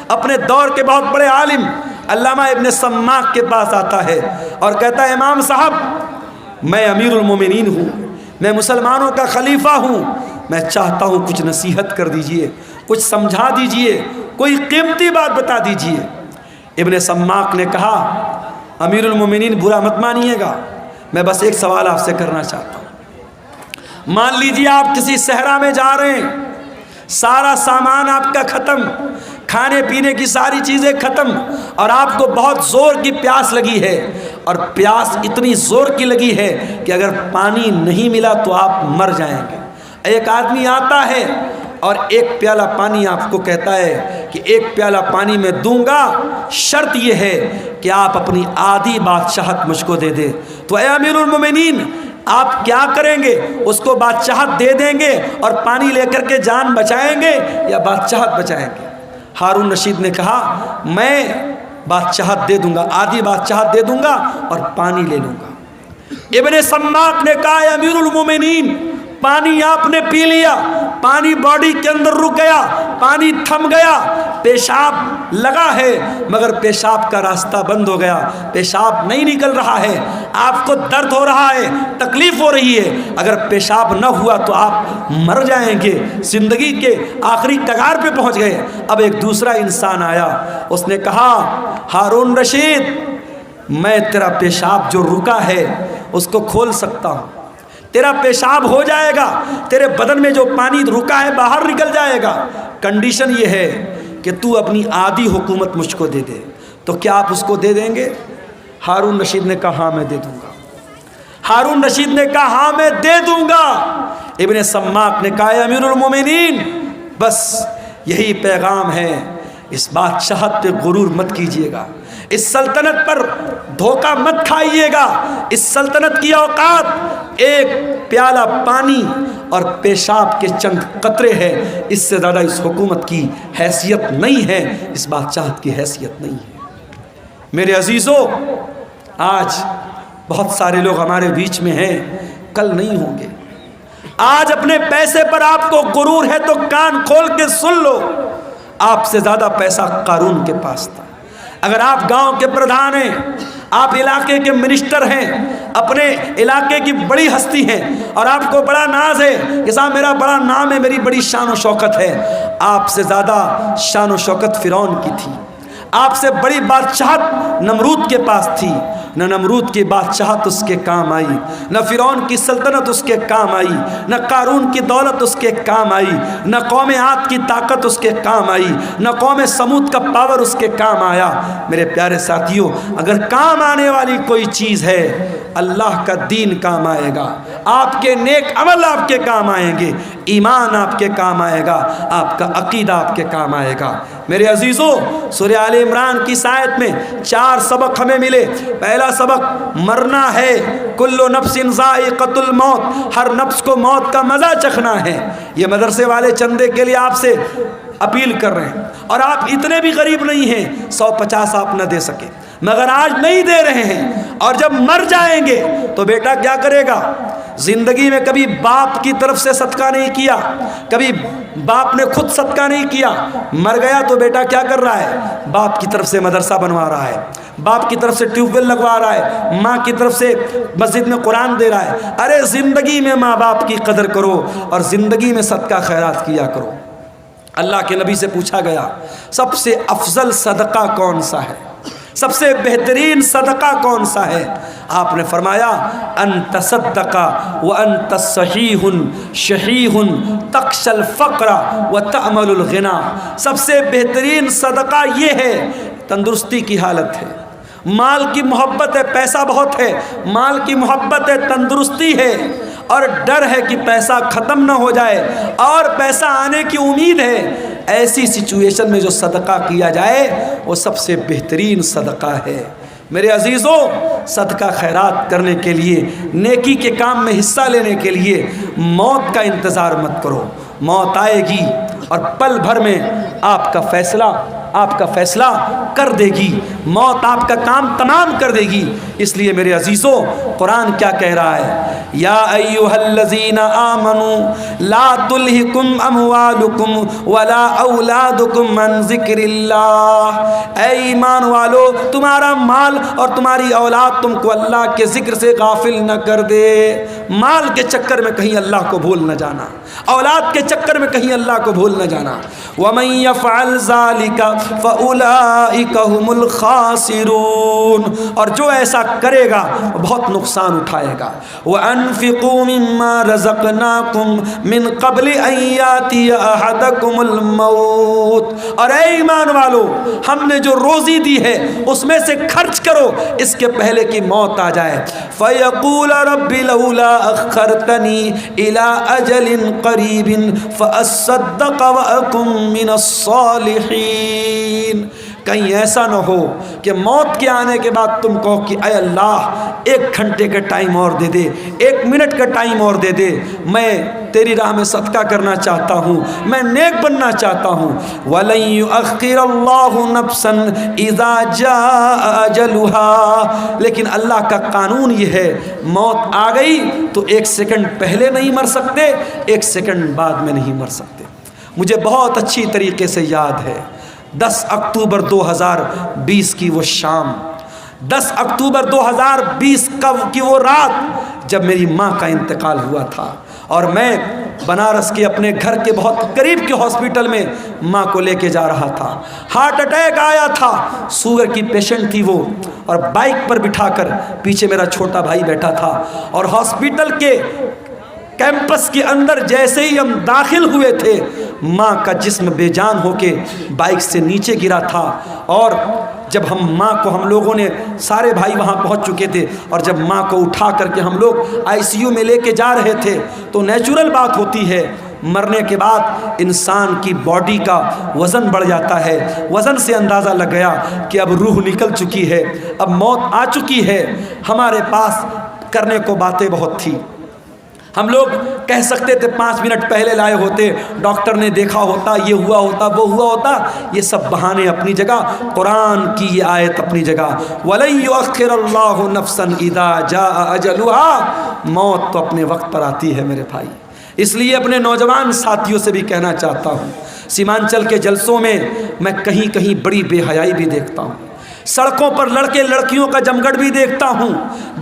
اپنے دور کے بہت بڑے عالم، علامہ ابن سماک کے پاس آتا ہے اور کہتا ہے امام صاحب میں امیر المومنین ہوں، میں مسلمانوں کا خلیفہ ہوں، میں چاہتا ہوں کچھ نصیحت کر دیجئے، کچھ سمجھا دیجئے، کوئی قیمتی بات بتا دیجئے۔ ابن سماک نے کہا امیر المومنین برا مت مانیے گا، میں بس ایک سوال آپ سے کرنا چاہتا ہوں۔ مان لیجئے آپ کسی صحرا میں جا رہے ہیں، سارا سامان آپ کا ختم، کھانے پینے کی ساری چیزیں ختم، اور آپ کو بہت زور کی پیاس لگی ہے، اور پیاس اتنی زور کی لگی ہے کہ اگر پانی نہیں ملا تو آپ مر جائیں گے۔ ایک آدمی آتا ہے اور ایک پیالہ پانی آپ کو کہتا ہے کہ ایک پیالہ پانی میں دوں گا، شرط یہ ہے کہ آپ اپنی آدھی بادشاہت مجھ کو دے دیں۔ تو اے امیر المومنین، آپ کیا کریں گے؟ اس کو بادشاہت دے دیں گے اور پانی لے کر کے جان بچائیں گے یا بادشاہت بچائیں گے؟ ہارون رشید نے کہا میں بادشاہت دے دوں گا، آدھی بادشاہت دے دوں گا اور پانی لے لوں گا۔ ابن سماک نے کہا اے امیر المومنین، پانی آپ نے پی لیا، پانی باڈی کے اندر رک گیا، پانی تھم گیا، پیشاب لگا ہے مگر پیشاب کا راستہ بند ہو گیا، پیشاب نہیں نکل رہا ہے، آپ کو درد ہو رہا ہے، تکلیف ہو رہی ہے، اگر پیشاب نہ ہوا تو آپ مر جائیں گے، زندگی کے آخری کگار پہ پہنچ گئے۔ اب ایک دوسرا انسان آیا، اس نے کہا ہارون رشید، میں تیرا پیشاب جو رکا ہے اس کو کھول سکتا ہوں، تیرا پیشاب ہو جائے گا، تیرے بدن میں جو پانی رکا ہے باہر نکل جائے گا، کنڈیشن یہ ہے کہ تو اپنی آدھی حکومت مجھ کو دے دے۔ تو کیا آپ اس کو دے دیں گے؟ ہارون رشید نے کہا ہاں میں دے دوں گا۔ ہارون رشید نے کہا ہاں میں دے دوں گا۔ ابن سماک نے کہا امیر المومنین، بس یہی پیغام ہے، اس بادشاہت پہ غرور مت کیجیے گا، اس سلطنت پر دھوکہ مت کھائیے گا، اس سلطنت کی اوقات ایک پیالہ پانی اور پیشاب کے چند قطرے ہے، اس سے زیادہ اس حکومت کی حیثیت نہیں ہے، اس بادشاہت کی حیثیت نہیں ہے۔ میرے عزیزو، آج بہت سارے لوگ ہمارے بیچ میں ہیں، کل نہیں ہوں گے۔ آج اپنے پیسے پر آپ کو غرور ہے تو کان کھول کے سن لو، آپ سے زیادہ پیسہ قارون کے پاس تھا۔ اگر آپ گاؤں کے پردھان ہیں، آپ علاقے کے منسٹر ہیں، اپنے علاقے کی بڑی ہستی ہیں اور آپ کو بڑا ناز ہے کہ صاحب میرا بڑا نام ہے، میری بڑی شان و شوکت ہے، آپ سے زیادہ شان و شوکت فرعون کی تھی، آپ سے بڑی بادشاہت نمرود کے پاس تھی، نہ نمرود کی بادشاہت اس کے کام آئی، نہ فرعون کی سلطنت اس کے کام آئی، نہ قارون کی دولت اس کے کام آئی، نہ قوم عاد کی طاقت اس کے کام آئی، نہ قوم سمود کا پاور اس کے کام آیا۔ میرے پیارے ساتھیوں، اگر کام آنے والی کوئی چیز ہے، اللہ کا دین کام آئے گا، آپ کے نیک عمل آپ کے کام آئیں گے، ایمان آپ کے کام آئے گا، آپ کا عقیدہ آپ کے کام آئے گا۔ میرے عزیزو، سورہ آل عمران کی اس آیت میں 4 سبق ہمیں ملے۔ پہلا سبق مرنا ہے، کل نفس ذائقۃ الموت، ہر نفس کو موت کا مزہ چکھنا ہے۔ یہ مدرسے والے چندے کے لیے آپ سے اپیل کر رہے ہیں، اور آپ اتنے بھی غریب نہیں ہیں 150 آپ نہ دے سکے، مگر آج نہیں دے رہے ہیں، اور جب مر جائیں گے تو بیٹا کیا کرے گا؟ زندگی میں کبھی باپ کی طرف سے صدقہ نہیں کیا، کبھی باپ نے خود صدقہ نہیں کیا، مر گیا تو بیٹا کیا کر رہا ہے؟ باپ کی طرف سے مدرسہ بنوا رہا ہے، باپ کی طرف سے ٹیوب ویل لگوا رہا ہے، ماں کی طرف سے مسجد میں قرآن دے رہا ہے۔ ارے زندگی میں ماں باپ کی قدر کرو اور زندگی میں صدقہ خیرات کیا کرو۔ اللہ کے نبی سے پوچھا گیا سب سے افضل صدقہ کون سا ہے، سب سے بہترین صدقہ کون سا ہے؟ آپ نے فرمایا ان تصدق وانت صحیح شحیح تخشى الفقر وتأمل الغنى، سب سے بہترین صدقہ یہ ہے، تندرستی کی حالت ہے، مال کی محبت ہے، پیسہ بہت ہے، مال کی محبت ہے، تندرستی ہے، اور ڈر ہے کہ پیسہ ختم نہ ہو جائے اور پیسہ آنے کی امید ہے۔ ایسی سچویشن میں جو صدقہ کیا جائے وہ سب سے بہترین صدقہ ہے۔ میرے عزیزوں، صدقہ خیرات کرنے کے لیے، نیکی کے کام میں حصہ لینے کے لیے موت کا انتظار مت کرو۔ موت آئے گی اور پل بھر میں آپ کا فیصلہ کر دے گی، موت آپ کا کام تمام کر دے گی۔ اس لیے میرے عزیزوں، قرآن کیا کہہ رہا ہے؟ یا ایھا الذین آمنوا لا تلہکم اموالکم ولا اولادکم عن ذکر اللہ، اے ایمان والو، تمہارا مال اور تمہاری اولاد تم کو اللہ کے ذکر سے غافل نہ کر دے۔ مال کے چکر میں کہیں اللہ کو بھول نہ جانا، اولاد کے چکر میں کہیں اللہ کو بھول نہ جانا۔ وَمَن يَفْعَلْ ذَلِكَ فَأُولَئِكَ هُمُ الْخَاسِرُونَ، اور جو ایسا کرے گا وہ بہت نقصان اٹھائے گا۔ وَأَن وَأَنفِقُوا مِمَّا رَزَقْنَاكُمْ مِن قَبْلِ أَن يَأْتِيَ أَحَدَكُمُ الْمَوْتُ، اور اے ایمان والو ہم نے جو روزی دی ہے اس میں سے خرچ کرو اس کے پہلے کہ موت آ جائے۔ فَيَقُولَ رَبِّ لَوْلَا أَخَّرْتَنِي إِلَىٰ أَجَلٍ قَرِيبٍ فَأَصَّدَّقَ وَأَكُن مِّنَ الصَّالِحِينَ۔ کہیں ایسا نہ ہو کہ موت کے آنے کے بعد تم کہو کہ اے اللہ 1 گھنٹے کا ٹائم اور دے دے، 1 منٹ کا ٹائم اور دے دے، میں تیری راہ میں صدقہ کرنا چاہتا ہوں، میں نیک بننا چاہتا ہوں۔ وَلَن يُؤَخِّرَ اللَّهُ نَفْسًا إِذَا جَاءَ أَجَلُهَا، لیکن اللہ کا قانون یہ ہے موت آ گئی تو 1 سیکنڈ پہلے نہیں مر سکتے، 1 سیکنڈ بعد میں نہیں مر سکتے۔ مجھے بہت اچھی طریقے سے یاد ہے 10 اکتوبر 2020 کی وہ شام، 10 اکتوبر 2020 کی وہ رات جب میری ماں کا انتقال ہوا تھا، اور میں بنارس کے اپنے گھر کے بہت قریب کے ہاسپٹل میں ماں کو لے کے جا رہا تھا۔ ہارٹ اٹیک آیا تھا، شوگر کی پیشنٹ تھی وہ، اور بائک پر بٹھا کر پیچھے میرا چھوٹا بھائی بیٹھا تھا، اور ہاسپٹل کے کیمپس کے اندر جیسے ہی ہم داخل ہوئے تھے ماں کا جسم بے جان ہو کے بائک سے نیچے گرا تھا، اور جب ماں کو ہم لوگوں نے سارے بھائی وہاں پہنچ چکے تھے، اور جب ماں کو اٹھا کر کے ہم لوگ ICU میں لے کے جا رہے تھے تو نیچرل بات ہوتی ہے مرنے کے بعد انسان کی باڈی کا وزن بڑھ جاتا ہے، وزن سے اندازہ لگ گیا کہ اب روح نکل چکی ہے، اب موت آ چکی ہے۔ ہمارے پاس کرنے کو باتیں بہت تھی، ہم لوگ کہہ سکتے تھے 5 منٹ پہلے لائے ہوتے، ڈاکٹر نے دیکھا ہوتا، یہ ہوا ہوتا، وہ ہوا ہوتا، یہ سب بہانے اپنی جگہ، قرآن کی یہ آیت اپنی جگہ، وَلَن يُؤَخِّرَ اللَّهُ نَفْسًا إِذَا جَاءَ أَجَلُهَا۔ موت تو اپنے وقت پر آتی ہے میرے بھائی، اس لیے اپنے نوجوان ساتھیوں سے بھی کہنا چاہتا ہوں، سیمانچل کے جلسوں میں میں کہیں کہیں بڑی بے حیائی بھی دیکھتا ہوں، سڑکوں پر لڑکے لڑکیوں کا جمگھٹ بھی دیکھتا ہوں،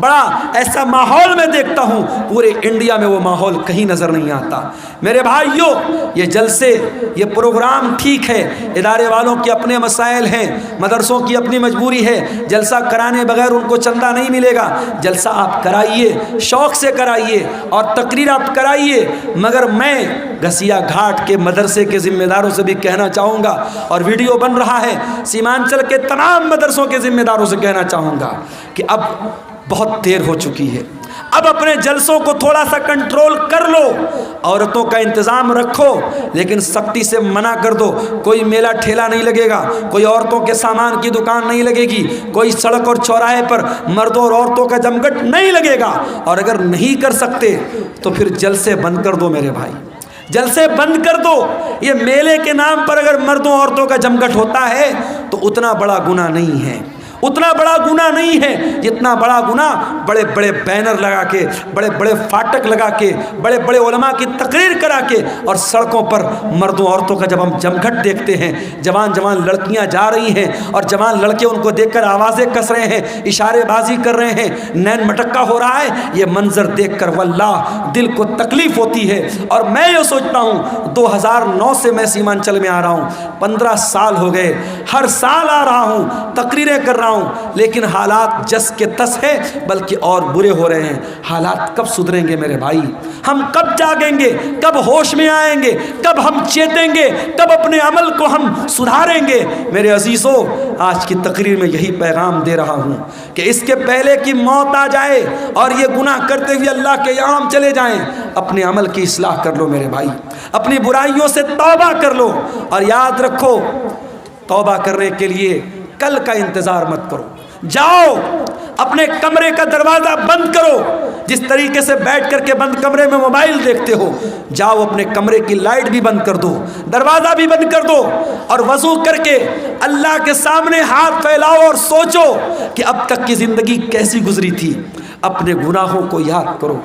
بڑا ایسا ماحول میں دیکھتا ہوں، پورے انڈیا میں وہ ماحول کہیں نظر نہیں آتا۔ میرے بھائیوں، یہ جلسے، یہ پروگرام ٹھیک ہے، ادارے والوں کے اپنے مسائل ہیں، مدرسوں کی اپنی مجبوری ہے، جلسہ کرانے بغیر ان کو چندہ نہیں ملے گا، جلسہ آپ کرائیے، شوق سے کرائیے اور تقریر آپ کرائیے، مگر میں گھسیا گھاٹ کے مدرسے کے ذمہ داروں سے بھی کہنا چاہوں گا، اور ویڈیو بن رہا ہے، سیمانچل کے تمام مدرسوں کے ذمہ داروں سے کہنا چاہوں گا کہ اب بہت دیر ہو چکی ہے، اب اپنے جلسوں کو تھوڑا سا کنٹرول کر لو، عورتوں کا انتظام رکھو لیکن سختی سے منع کر دو، کوئی میلہ ٹھیلا نہیں لگے گا، کوئی عورتوں کے سامان کی دکان نہیں لگے گی، کوئی سڑک اور چوراہے پر مردوں اور عورتوں کا جمگھٹ نہیں لگے گا، اور اگر نہیں کر سکتے تو پھر جلسے بند کر دو میرے بھائی، جلسے بند کر دو۔ یہ میلے کے نام پر اگر مردوں عورتوں کا جمگھٹ ہوتا ہے تو اتنا بڑا گناہ نہیں ہے، اتنا بڑا گناہ نہیں ہے جتنا بڑا گناہ بڑے بڑے بینر لگا کے، بڑے بڑے فاٹک لگا کے، بڑے بڑے علماء کی تقریر کرا کے، اور سڑکوں پر مردوں عورتوں کا جب ہم جمگھٹ دیکھتے ہیں، جوان جوان لڑکیاں جا رہی ہیں اور جوان لڑکے ان کو دیکھ کر آوازیں کس رہے ہیں، اشارے بازی کر رہے ہیں، نین مٹکا ہو رہا ہے، یہ منظر دیکھ کر واللہ دل کو تکلیف ہوتی ہے۔ اور میں یہ سوچتا ہوں 2009 سے میں سیمانچل میں آ رہا ہوں، 15 سال ہو گئے، ہر سال آ رہا ہوں، تقریریں کر رہا ہوں، لیکن حالات جس کے تس ہے بلکہ اور برے ہو رہے ہیں۔ حالات کب سدھریں گے میرے بھائی؟ ہم کب جاگیں گے؟ کب ہوش میں آئیں گے؟ کب ہم چیتیں گے؟ کب اپنے عمل کو ہم سدھاریں گے؟ میرے عزیزوں، آج کی تقریر میں یہی پیغام دے رہا ہوں کہ اس کے پہلے کہ موت آ جائے اور یہ گناہ کرتے ہوئے اللہ کے یہاں ہم چلے جائیں، اپنے عمل کی اصلاح کر لو میرے بھائی، اپنی برائیوں سے توبہ کر لو، اور یاد رکھو توبہ کرنے کے لیے کل کا انتظار مت کرو، جاؤ اپنے کمرے کا دروازہ بند کرو، جس طریقے سے بیٹھ کر کے بند کمرے میں موبائل دیکھتے ہو، جاؤ اپنے کمرے کی لائٹ بھی بند کر دو، دروازہ بھی بند کر دو، اور وضو کر کے اللہ کے سامنے ہاتھ پھیلاؤ اور سوچو کہ اب تک کی زندگی کیسی گزری تھی، اپنے گناہوں کو یاد کرو،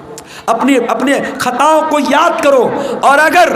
اپنے خطاؤں کو یاد کرو، اور اگر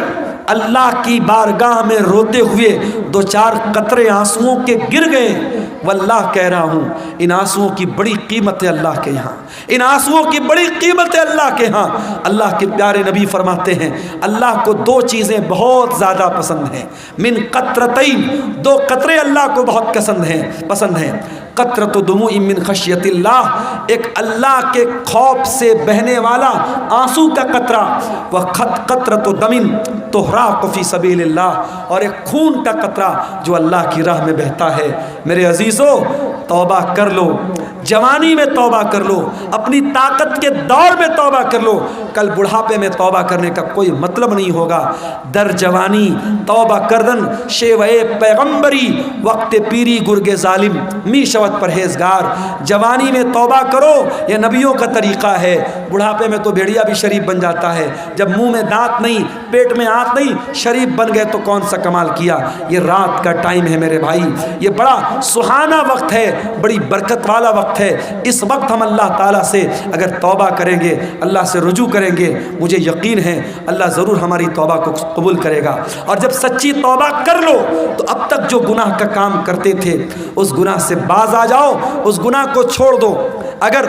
اللہ کی بارگاہ میں روتے ہوئے 2-4 قطرے آنسوؤں کے گر گئے، واللہ کہہ رہا ہوں ان آنسوؤں کی بڑی قیمت ہے اللہ کے یہاں، ان آنسوؤں کی بڑی قیمت ہے اللہ کے ہاں۔ اللہ کے پیارے نبی فرماتے ہیں اللہ کو 2 چیزیں بہت زیادہ پسند ہیں، من قطرتین، 2 قطرے اللہ کو بہت پسند ہیں، قطرۃ دموع من خشیت اللہ، ایک اللہ کے خوف سے بہنے والا آنسو کا قطرہ، قطرۃ دم تحراق فی سبیل اللہ، اور ایک خون کا قطرہ جو اللہ کی راہ میں بہتا ہے۔ میرے عزیزو، توبہ کر لو، جوانی میں توبہ کر لو، اپنی طاقت کے دور میں توبہ کر لو، کل بڑھاپے میں توبہ کرنے کا کوئی مطلب نہیں ہوگا۔ در جوانی توبہ کردن شیوئے پیغمبری، وقت پیری گرگ ظالم می شوت پرہیزگار۔ جوانی میں توبہ کرو، یہ نبیوں کا طریقہ ہے۔ بڑھاپے میں تو بھیڑیا بھی شریف بن جاتا ہے، جب منہ میں دانت نہیں، پیٹ میں آنت نہیں، شریف بن گئے تو کون سا کمال کیا۔ یہ رات کا ٹائم ہے میرے بھائی، یہ بڑا سہانا وقت ہے، بڑی برکت والا وقت ہے۔ اس وقت ہم اللہ تعالیٰ سے اگر توبہ کریں گے، اللہ سے رجوع کریں گے، مجھے یقین ہے اللہ ضرور ہماری توبہ کو قبول کرے گا۔ اور جب سچی توبہ کر لو تو اب تک جو گناہ کا کام کرتے تھے اس گناہ سے باز آ جاؤ، اس گناہ کو چھوڑ دو۔ اگر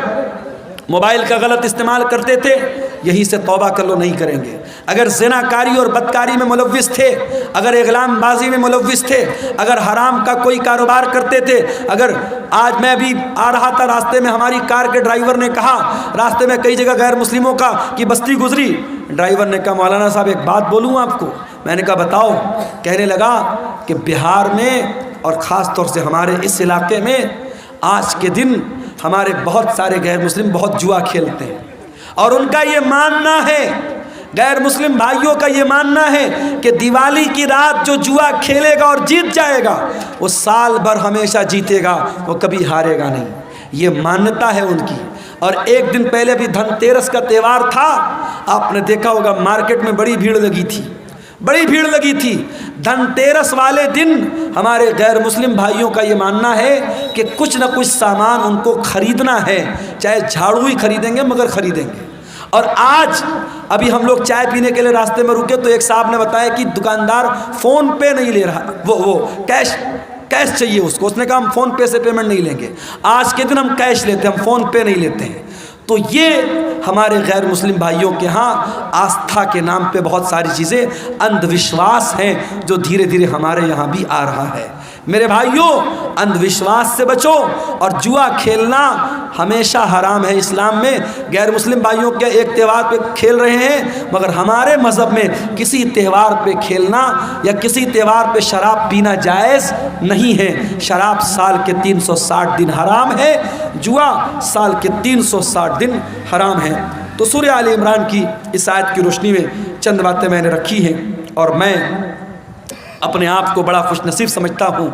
موبائل کا غلط استعمال کرتے تھے، یہی سے توبہ کر لو، نہیں کریں گے۔ اگر زنا کاری اور بدکاری میں ملوث تھے، اگر اغلام بازی میں ملوث تھے، اگر حرام کا کوئی کاروبار کرتے تھے، اگر آج میں بھی آ رہا تھا، راستے میں ہماری کار کے ڈرائیور نے کہا، راستے میں کئی جگہ غیر مسلموں کی بستی گزری، ڈرائیور نے کہا مولانا صاحب ایک بات بولوں آپ کو؟ میں نے کہا بتاؤ۔ کہنے لگا کہ بہار میں اور خاص طور سے ہمارے اس علاقے میں آج کے دن ہمارے بہت سارے غیر مسلم بہت جوا کھیلتے ہیں، اور ان کا یہ ماننا ہے، غیر مسلم بھائیوں کا یہ ماننا ہے کہ دیوالی کی رات جو جوا کھیلے گا اور جیت جائے گا وہ سال بھر ہمیشہ جیتے گا، وہ کبھی ہارے گا نہیں۔ یہ مانتا ہے ان کی۔ اور ایک دن پہلے بھی دھن تیرس کا تہوار تھا، آپ نے دیکھا ہوگا مارکیٹ میں بڑی بھیڑ لگی تھی، بڑی بھیڑ لگی تھی۔ دھن تیرس والے دن ہمارے غیر مسلم بھائیوں کا یہ ماننا ہے کہ کچھ نہ کچھ سامان ان کو خریدنا ہے، چاہے جھاڑو ہی خریدیں گے مگر خریدیں گے۔ اور آج ابھی ہم لوگ چائے پینے کے لیے راستے میں رکے تو ایک صاحب نے بتایا کہ دکاندار فون پے نہیں لے رہا، وہ کیش چاہیے اس کو، اس نے کہا ہم فون پے سے پیمنٹ نہیں لیں گے، آج کے دن ہم کیش لیتے ہیں، ہم فون پے نہیں لیتے ہیں۔ تو یہ ہمارے غیر مسلم بھائیوں کے ہاں آستھا کے نام پہ بہت ساری چیزیں اندھ وشواس ہیں جو دھیرے دھیرے ہمارے یہاں بھی آ رہا ہے۔ میرے بھائیوں، اندھ وشواس سے بچو، اور جوا کھیلنا ہمیشہ حرام ہے اسلام میں۔ غیر مسلم بھائیوں کے ایک تہوار پہ کھیل رہے ہیں، مگر ہمارے مذہب میں کسی تہوار پہ کھیلنا یا کسی تہوار پہ شراب پینا جائز نہیں ہے۔ شراب سال کے 360 دن حرام ہے، جوا سال کے 360 دن حرام ہے۔ تو سورہ آل عمران کی اس آیت کی روشنی میں چند باتیں میں نے رکھی ہیں، اور میں اپنے آپ کو بڑا خوش نصیب سمجھتا ہوں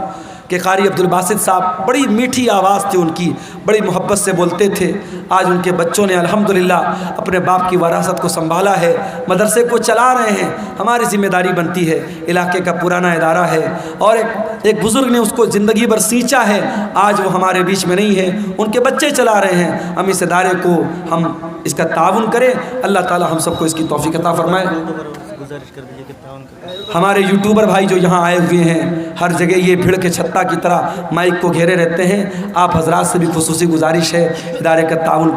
کہ قاری عبدالباسط صاحب، بڑی میٹھی آواز تھی ان کی، بڑی محبت سے بولتے تھے۔ آج ان کے بچوں نے الحمدللہ اپنے باپ کی وراثت کو سنبھالا ہے، مدرسے کو چلا رہے ہیں۔ ہماری ذمہ داری بنتی ہے، علاقے کا پرانا ادارہ ہے، اور ایک بزرگ نے اس کو زندگی بھر سینچا ہے، آج وہ ہمارے بیچ میں نہیں ہے، ان کے بچے چلا رہے ہیں۔ ہم اس ادارے کو ہم اس کا تعاون کریں، اللہ تعالی ہم سب کو اس کی توفیق عطا فرمائے۔ ہمارے یوٹیوبر بھائی جو یہاں آئے ہوئے ہیں، ہر جگہ یہ بھیڑ کے چھتا کی طرح مائک کو گھیرے رہتے ہیں، آپ حضرات سے بھی خصوصی گزارش ہے ادارے کا تعاون